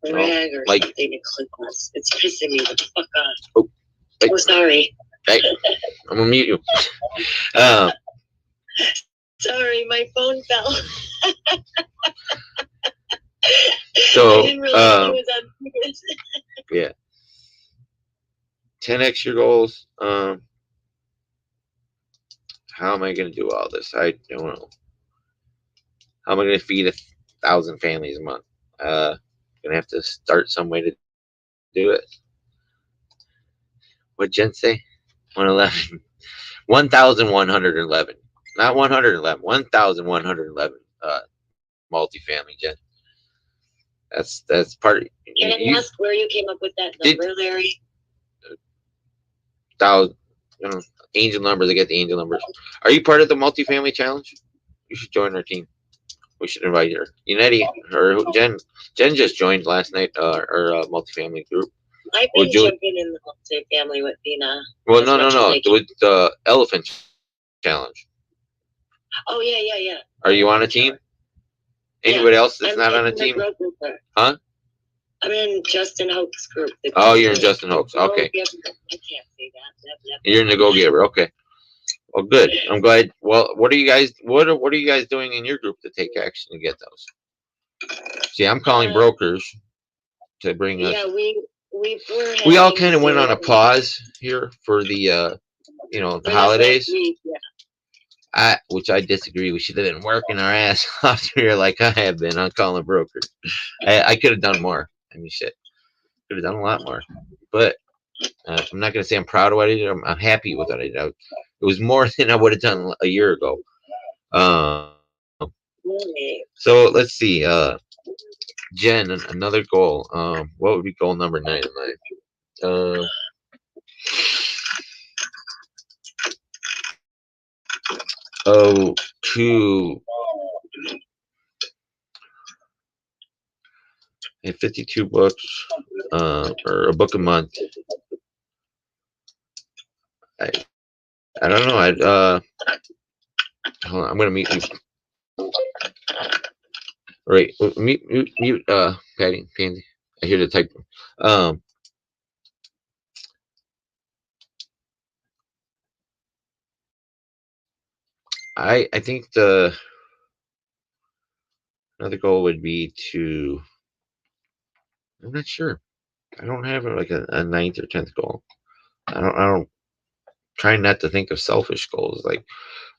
Rag or something to click us. It's pissing me the fuck off. Oh, sorry. Hey, I'm gonna mute you. Um, Sorry, my phone fell. So, I didn't realize it was on purpose. yeah, 10x your goals. How am I gonna do all this? I don't know. How am I gonna feed 1,000 families a month? Gonna have to start some way to do it. What Jen say? 111. 1,111. Not 111. 1,111. Multifamily, Jen. That's part of Can I ask where you came up with that number, Larry? Thousand, angel numbers. I get the angel numbers. Are you part of the multifamily challenge? You should join our team. We should invite her. Unetti or Jen. Jen just joined last night. Our multifamily group. I've been jumping in the multifamily with Dina. Well, no. With the elephant challenge. Oh yeah. Are you on a team? Anybody else that's not on a team? Huh? I'm in Justin Hope's group. Oh, you're in Justin Hope's. Okay. I can't say that. You're in the Go Giver. Okay. Well, good. I'm glad. Well, what are you guys doing in your group to take action to get those? See, I'm calling brokers to bring us. Yeah, we all kind of went on a pause here for the the holidays. Which I disagree. We should have been working our ass off here like I have been on calling brokers. I could have done more. I mean, shit, could have done a lot more. But I'm not gonna say I'm proud of what I did. I'm happy with what I did. It was more than I would have done a year ago. So let's see. Jen, another goal. What would be goal number 9 in life? To and 52 books, or a book a month. I don't know. Hold on, I'm gonna mute you. Right, mute. Patty, Pansy. I hear the type. I think another goal would be to. I'm not sure. I don't have like a 9th or 10th goal. I don't try not to think of selfish goals. Like,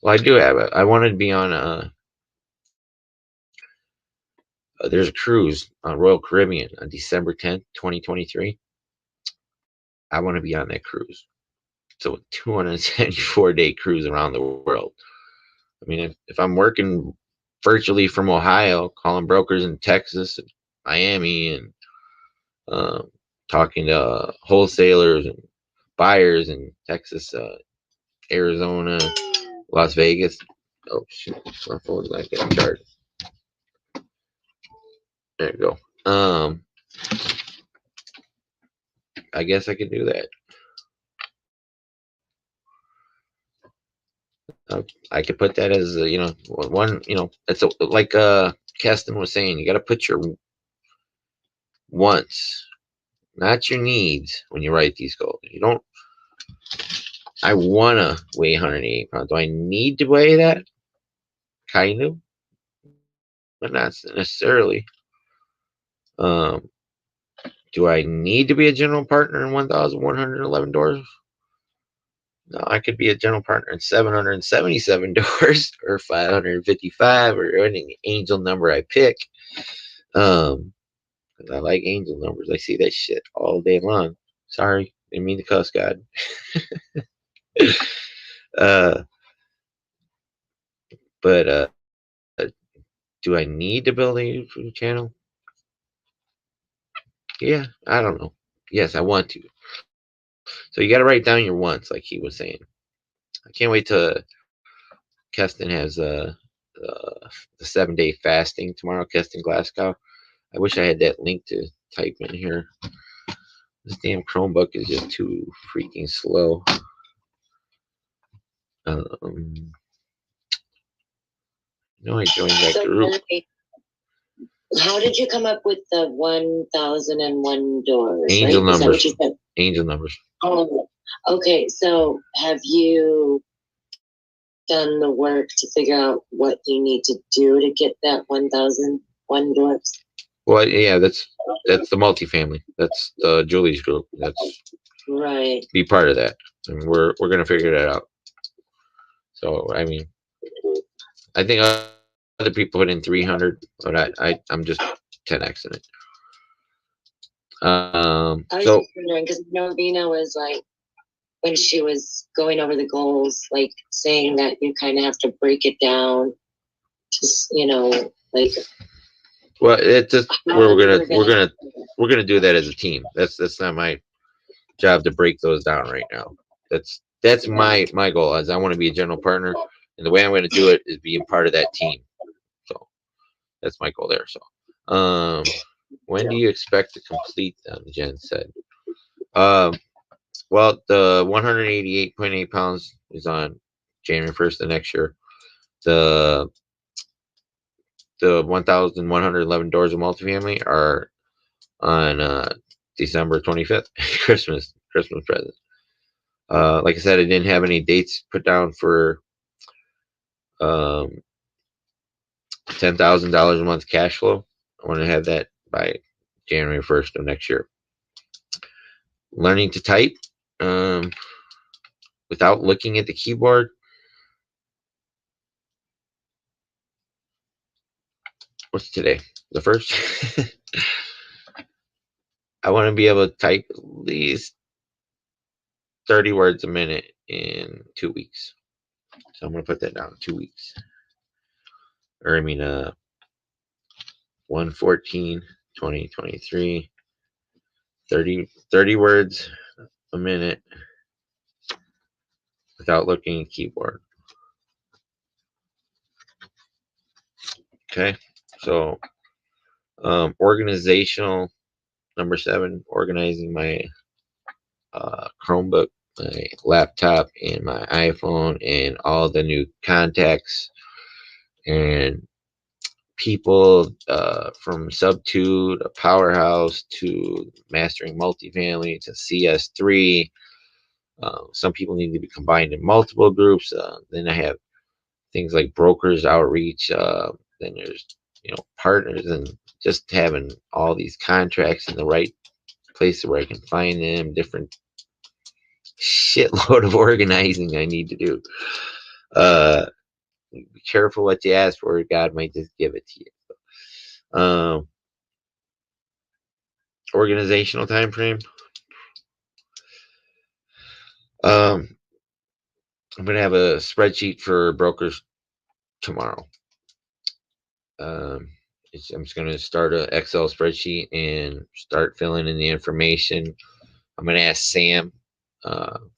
well, I do have it. I wanted to be on there's a cruise on Royal Caribbean on December 10th, 2023. I want to be on that cruise. So a 274-day cruise around the world. I mean, if I'm working virtually from Ohio, calling brokers in Texas and Miami, and talking to wholesalers and buyers in Texas, Arizona, Las Vegas. Oh shit, my phone's not getting charged. There you go. I guess I could do that. I could put that as one. It's like Keston was saying. You got to put your wants, not your needs, when you write these goals. You don't. I wanna weigh 180 pounds. Do I need to weigh that? Kind of, but not necessarily. Do I need to be a general partner in 1,111 doors? No, I could be a general partner in 777 doors or 555 or any angel number I pick. I like angel numbers. I see that shit all day long. Sorry, didn't mean to cuss, God. But do I need to build a YouTube channel? Yeah, I don't know. Yes, I want to. So you got to write down your wants, like he was saying. I can't wait till Keston has the 7-day fasting tomorrow. Keston Glasgow. I wish I had that link to type in here. This damn Chromebook is just too freaking slow. I joined that group. How did you come up with the 1,001 doors? Angel numbers. Angel numbers. Oh, Okay, so have you done the work to figure out what you need to do to get that 1,001 dwarfs? Well, yeah, that's the multifamily. That's the Julie's group. That's Right. be part of that, and we're gonna figure that out. So I mean, I think other people put in 300, but I'm just 10xing it. I was So just wondering because Novena was like when she was going over the goals, like saying that you kind of have to break it down, just like. well, it's just we're gonna do that as a team. That's not my job to break those down right now. That's my goal. Is I want to be a general partner, and the way I'm going to do it is being part of that team. So that's my goal there. So, when do you expect to complete them? Jen said. Um, well, the 188.8 pounds is on January 1st of next year. The 1,111 doors of multifamily are on December 25th, Christmas present. Like I said, I didn't have any dates put down for um, $10,000 a month cash flow. I want to have that by January 1st of next year. Learning to type um, without looking at the keyboard. What's today? The first? I want to be able to type at least 30 words a minute in 2 weeks. So I'm going to put that down 2 weeks. Or I mean, 1/14/2023. 30 words a minute without looking at keyboard. Okay, so organizational number 7, organizing my Chromebook, my laptop, and my iPhone, and all the new contacts and people from Sub2 to Powerhouse to Mastering Multifamily to CS3. Some people need to be combined in multiple groups. Then I have things like brokers outreach. Then there's partners, and just having all these contracts in the right place where I can find them. Different shitload of organizing I need to do. Be careful what you ask for. God might just give it to you. Organizational time frame. I'm gonna have a spreadsheet for brokers tomorrow. I'm just going to start an Excel spreadsheet and start filling in the information. I'm going to ask Sam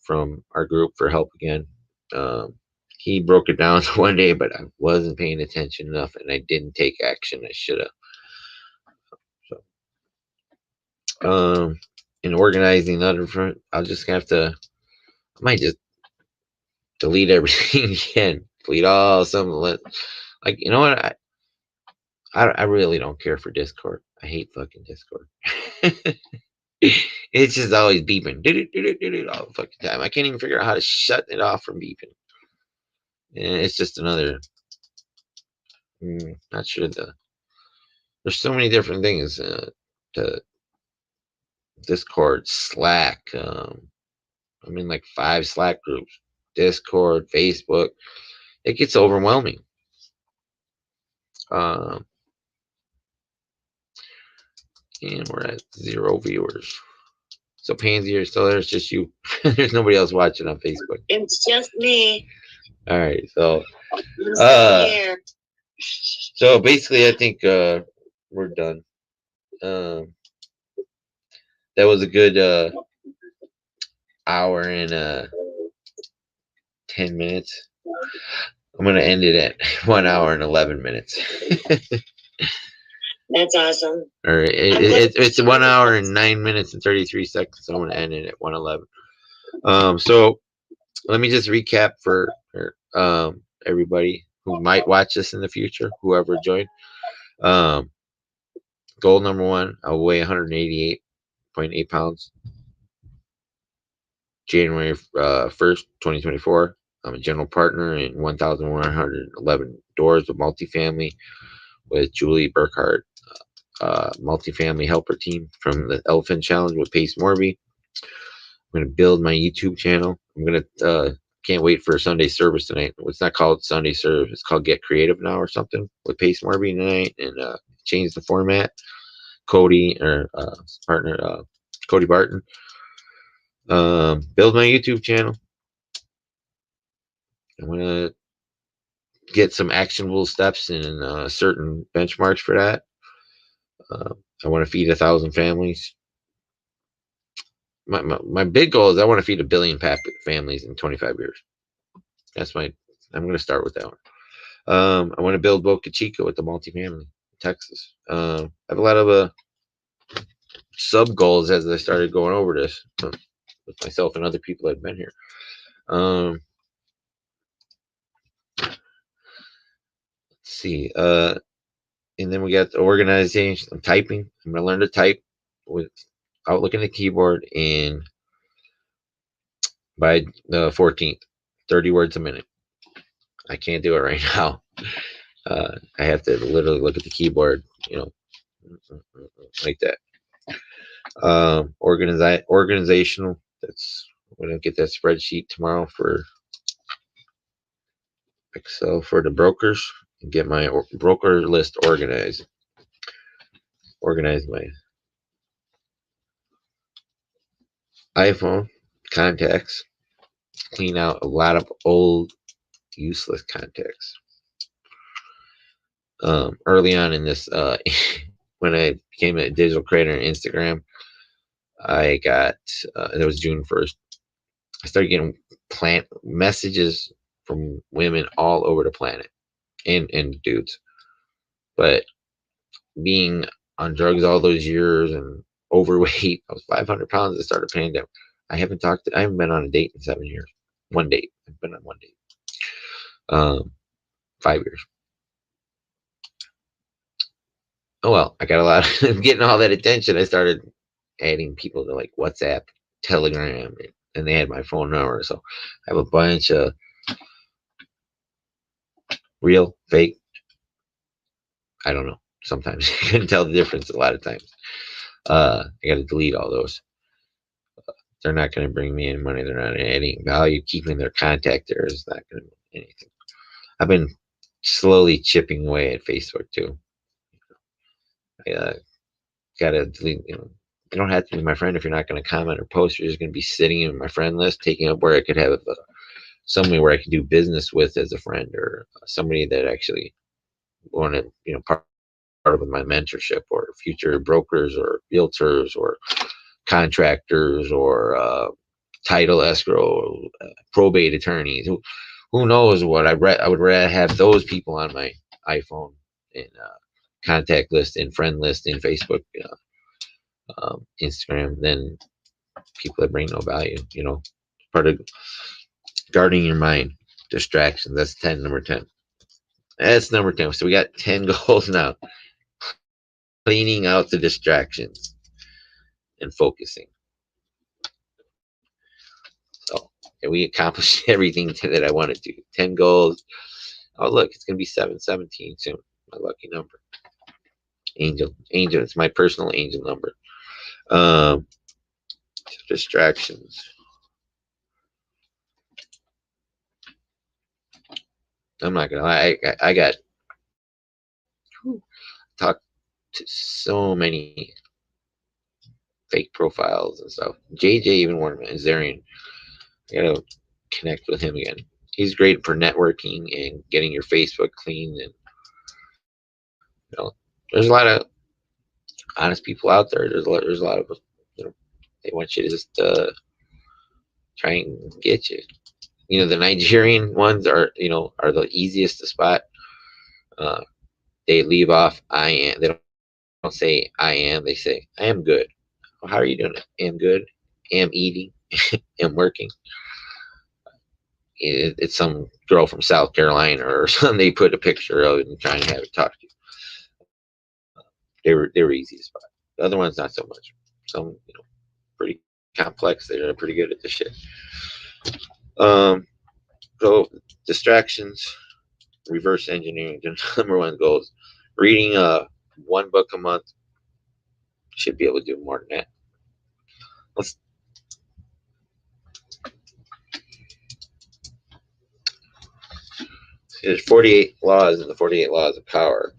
from our group for help again. He broke it down one day, but I wasn't paying attention enough, and I didn't take action. I should have. So, in organizing the other front, I'll just have to. I might just delete everything again. Delete all some. Like, you know what? I really don't care for Discord. I hate fucking Discord. It's just always beeping all the fucking time. I can't even figure out how to shut it off from beeping. And it's just another. Not sure there's so many different things. To Discord, Slack. I'm in like 5 Slack groups. Discord, Facebook. It gets overwhelming. And we're at 0 viewers. So Pansy, you're still there. It's just you. There's nobody else watching on Facebook. It's just me. All right. So, Here. so basically, I think we're done. That was a good hour and 10 minutes. I'm gonna end it at 1 hour and 11 minutes. That's awesome. All right, it's 1 hour and 9 minutes and 33 seconds. So I'm gonna end it at 1:11. So let me just recap for everybody who might watch this in the future, whoever joined. Goal number 1: I'll weigh 188.8 pounds. January 1st, 2024. I'm a general partner in 1,111 Doors of Multifamily with Julie Burkhardt, multifamily helper team from the Elephant Challenge with Pace Morby. I'm going to build my YouTube channel. I'm going to, can't wait for Sunday service tonight. It's not called Sunday service. It's called Get Creative Now or something with Pace Morby tonight, and change the format. Cody, or partner, Cody Barton. Build my YouTube channel. I'm going to get some actionable steps and certain benchmarks for that. I want to feed 1,000 families. My big goal is I want to feed 1 billion families in 25 years. That's my. I'm going to start with that one. I want to build Boca Chica with the multifamily in Texas. I have a lot of sub goals as I started going over this with myself and other people that have been here. Let's see. And then we got the organization. I'm typing. I'm going to learn to type without looking at the keyboard, and by the 14th, 30 words a minute. I can't do it right now. I have to literally look at the keyboard, like that. Organizational. That's we're gonna get that spreadsheet tomorrow for Excel for the brokers and get my broker list organized. Organize my iPhone contacts. Clean out a lot of old useless contacts. Early on in this, when I became a digital creator on Instagram, I got it was June 1st. I started getting plant messages from women all over the planet and dudes. But being on drugs all those years and overweight, I was 500 pounds at the start of the pandemic. I haven't been on a date in 7 years. One date. I've been on one date. 5 years. Oh well, I got a lot of getting all that attention. I started adding people to like WhatsApp, Telegram, and they had my phone number. So I have a bunch of real, fake. I don't know. Sometimes you couldn't tell the difference a lot of times. I got to delete all those. They're not going to bring me any money. They're not adding value. Keeping their contact there is not going to do anything. I've been slowly chipping away at Facebook too. I got to delete, you don't have to be my friend if you're not going to comment or post. You're just going to be sitting in my friend list, taking up where I could have somebody where I could do business with as a friend, or somebody that actually wanted, part of my mentorship, or future brokers or realtors or contractors or title escrow, probate attorneys. Who knows what I would rather have those people on my iPhone and contact list and friend list in Facebook, Instagram, than people that bring no value. Part of guarding your mind, distractions. That's number 10. That's number 10. So we got 10 goals now. Cleaning out the distractions and focusing. So we accomplished everything that I wanted to. 10 goals. Oh, look, it's going to be 717 soon. My lucky number. Angel. It's my personal angel number. Distractions. I'm not going to lie. I got talked to so many fake profiles and stuff. JJ even warned me. Zarian. I got to connect with him again. He's great for networking and getting your Facebook clean. And there's a lot of honest people out there. There's a lot of they want you to just try and get you. The Nigerian ones are the easiest to spot. They leave off I am. They don't say I am. They say I am good. Well, how are you doing? Am good. Am eating. Am working. It's some girl from South Carolina or something. They put a picture of it and trying to have it talk to you. They were easy to spot. The other ones not so much. Some pretty complex. They're pretty good at this shit. So distractions, reverse engineering. The number one goal is reading one book a month. Should be able to do more than that. There's 48 laws in the 48 laws of power.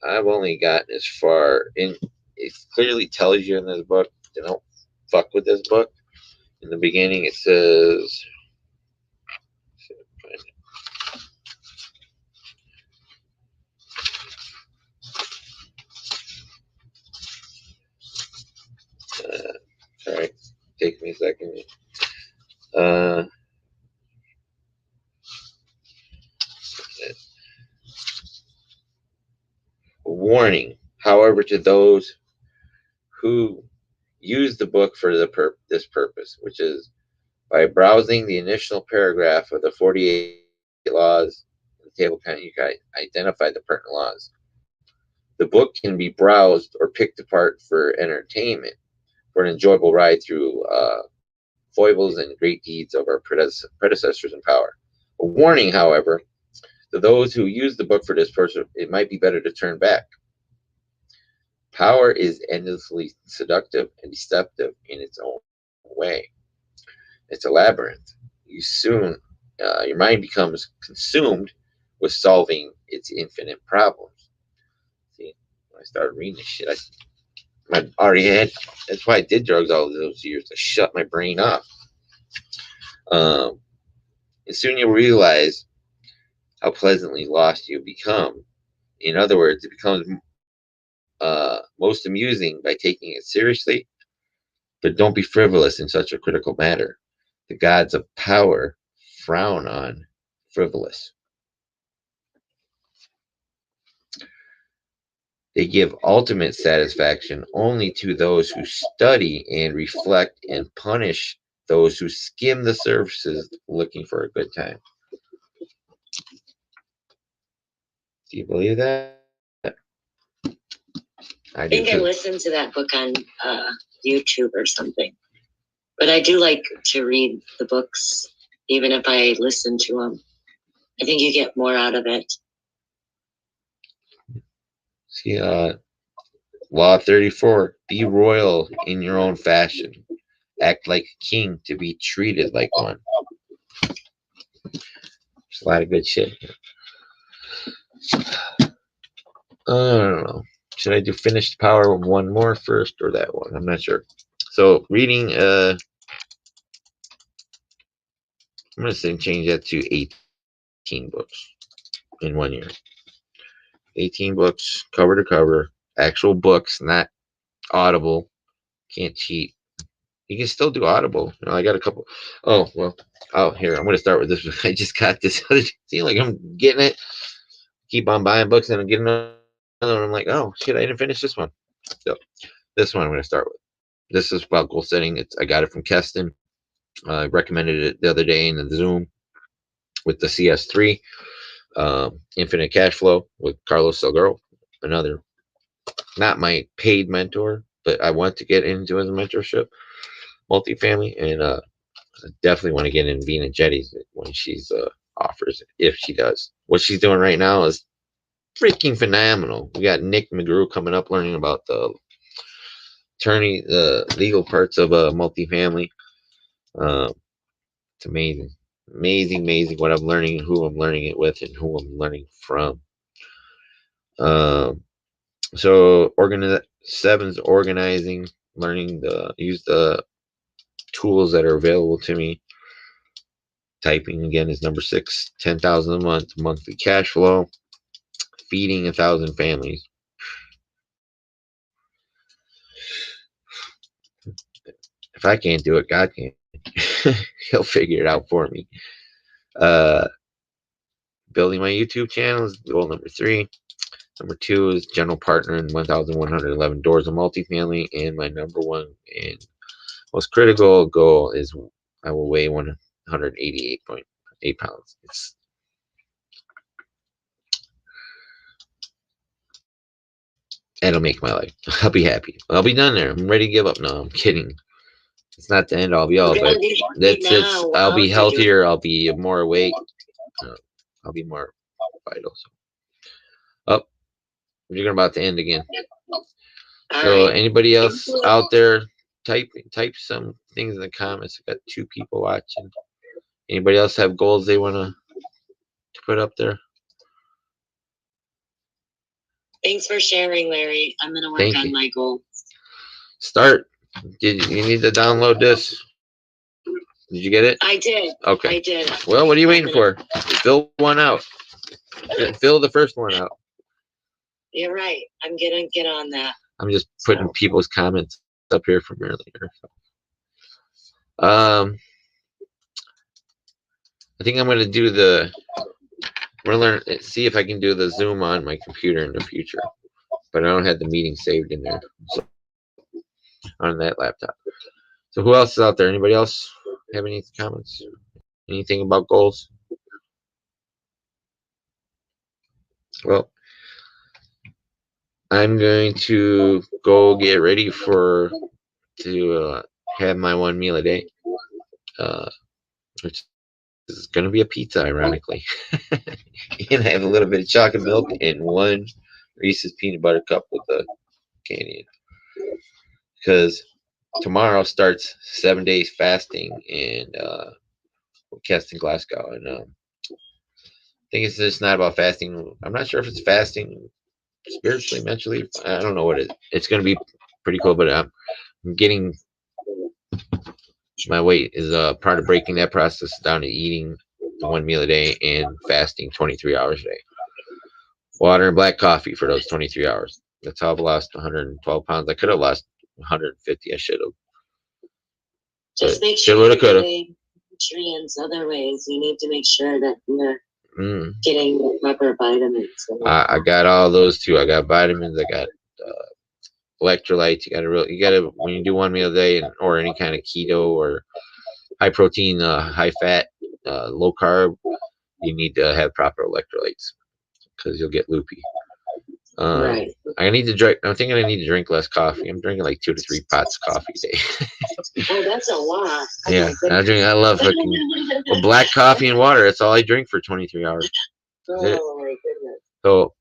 I've only gotten as far in. It clearly tells you in this book to don't fuck with this book. In the beginning, it says. Sorry, take me a second. Warning, however, to those who use the book for this purpose, which is by browsing the initial paragraph of the 48 laws in the table, you can identify the pertinent laws. The book can be browsed or picked apart for entertainment, for an enjoyable ride through foibles and great deeds of our predecessors in power. A warning, however, to those who use the book for this purpose, it might be better to turn back. Power is endlessly seductive and deceptive in its own way. It's a labyrinth. Your mind becomes consumed with solving its infinite problems. See, when I started reading this shit, I already had. That's why I did drugs all those years, to shut my brain off. And soon you'll realize how pleasantly lost you become. In other words, it becomes most amusing by taking it seriously, but don't be frivolous in such a critical matter. The gods of power frown on frivolous. They give ultimate satisfaction only to those who study and reflect, and punish those who skim the surfaces looking for a good time. Do you believe that? I think I listened to that book on YouTube or something. But I do like to read the books, even if I listen to them. I think you get more out of it. See, Law 34, be royal in your own fashion. Act like a king to be treated like one. There's a lot of good shit here. I don't know. Should I do Finished Power one more first, or that one? I'm not sure. So reading, I'm going to change that to 18 books in 1 year. 18 books, cover to cover, actual books, not Audible. Can't cheat. You can still do Audible. You know, I got a couple. Oh, well. Oh, here. I'm going to start with this. I just got this. See, like I'm getting it. Keep on buying books, and I'm getting another one. I'm like, oh, shit, I didn't finish this one. So this one I'm going to start with. This is about goal setting. I got it from Keston. I recommended it the other day in the Zoom with the CS3. Infinite Cash Flow with Carlos Salguero. Another, not my paid mentor, but I want to get into his mentorship. Multifamily, and I definitely want to get in Vina Jetty's when she's offers it, if she does. What she's doing right now is freaking phenomenal. We got Nick McGrew coming up, learning about the legal parts of multifamily. It's amazing, amazing what I'm learning, who I'm learning it with, and who I'm learning from. So 7's organizing, learning use the tools that are available to me. Typing again is number 6, 10,000 a month, monthly cash flow, feeding 1,000 families. If I can't do it, God can. He'll figure it out for me. Building my YouTube channel is goal number 3. Number 2 is general partner in 1,111 doors of multifamily, and my number 1 and most critical goal is I will weigh 188.8 pounds. That'll make my life. I'll be happy. I'll be done there. I'm ready to give up. No, I'm kidding. It's not the end all be all, We're gonna but do that's now. it's. What I'll else be did you- healthier. I'll be more awake. I'll be more vital. So, oh, we're about to end again. All So, right. anybody else out there, type some things in the comments. I've got 2 people watching. Anybody else have goals they want to put up there? Thanks for sharing, Larry. I'm gonna work Thank on you. my goal. Start. Did you need to download this? Did you get it? I did. Okay. I did. Well, what are you waiting for? Fill one out. Fill the first one out. You're right. I'm gonna get on that. I'm just putting people's comments up here from earlier. I think I'm gonna do the. I'm gonna see if I can do the Zoom on my computer in the future, but I don't have the meeting saved in there, so, on that laptop. So who else is out there? Anybody else have any comments? Anything about goals? Well, I'm going to go get ready to have my 1 meal a day, which is going to be a pizza, ironically. And I have a little bit of chocolate milk and 1 Reese's peanut butter cup with a candy. Because tomorrow starts 7 days fasting and Keston Glasgow, and I think it's just not about fasting. I'm not sure if it's fasting spiritually, mentally. I don't know what it is. It's going to be pretty cool, but I'm getting my weight is part of breaking that process down to eating the 1 meal a day and fasting 23 hours a day. Water and black coffee for those 23 hours. That's how I've lost 112 pounds. I could have lost 150. I should have. Just make sure you're getting nutrients other ways. You need to make sure that you're getting the proper vitamins. I got all those too. I got vitamins. I got electrolytes. You gotta when you do 1 meal a day or any kind of keto or high protein, high fat, low carb, you need to have proper electrolytes because you'll get loopy. Right. I need to drink. I'm thinking I need to drink less coffee. I'm drinking like 2 to 3 pots of coffee a day. Oh, that's a lot. Yeah, I love fucking black coffee and water. That's all I drink for 23 hours. Oh my goodness. So,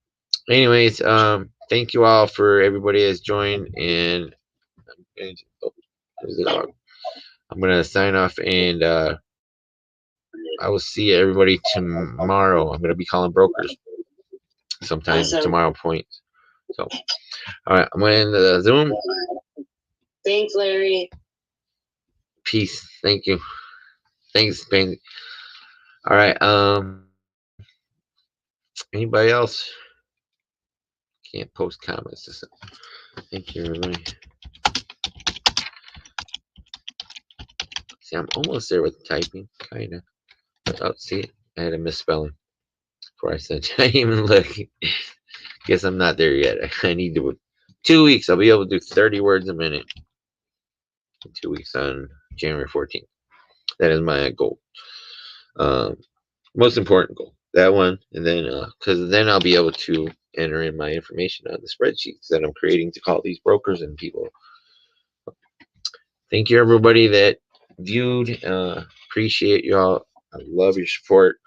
anyways, thank you all for everybody that's joined, and I'm gonna sign off, and I will see everybody tomorrow. I'm gonna be calling brokers sometime tomorrow point. So, all right, I'm gonna end the Zoom. Thanks, Larry. Peace. Thank you. Thanks, Ben. All right. Anybody else? Can't post comments. Thank you, everybody. See, I'm almost there with typing, kind of. Oh, see, I had a misspelling before I said. I didn't even look. Guess I'm not there yet. I need to. 2 weeks, I'll be able to do 30 words a minute. 2 weeks on January 14th. That is my goal. Most important goal. That one, and then because then I'll be able to enter in my information on the spreadsheets that I'm creating to call these brokers and people. Thank you, everybody that viewed. Appreciate y'all. I love your support.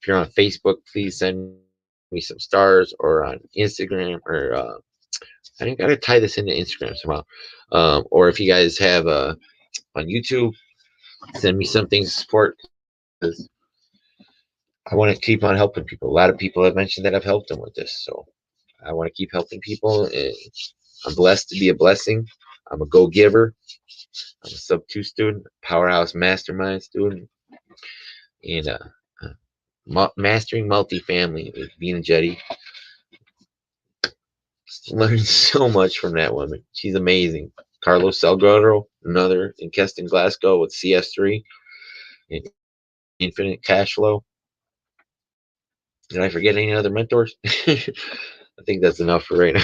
If you're on Facebook, please send me some stars, or on Instagram, or I gotta tie this into Instagram somehow. Or if you guys have on YouTube, send me something to support, because I want to keep on helping people. A lot of people have mentioned that I've helped them with this, so I want to keep helping people. And I'm blessed to be a blessing. I'm a go-giver. I'm a sub-2 student, powerhouse mastermind student, and mastering multifamily with Vina Jetty. Learned so much from that woman. She's amazing. Carlos Salgado, another in Keston Glasgow with CS3 and Infinite Cash Flow. Did I forget any other mentors? I think that's enough for right now.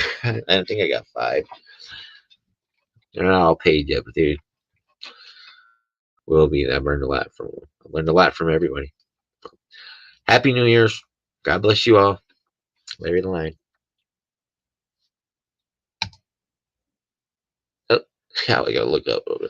I think I got 5. They're not all paid yet, but they will be. I learned a lot from everybody. Happy New Year's. God bless you all. Larry the Line. Oh, now I gotta look up over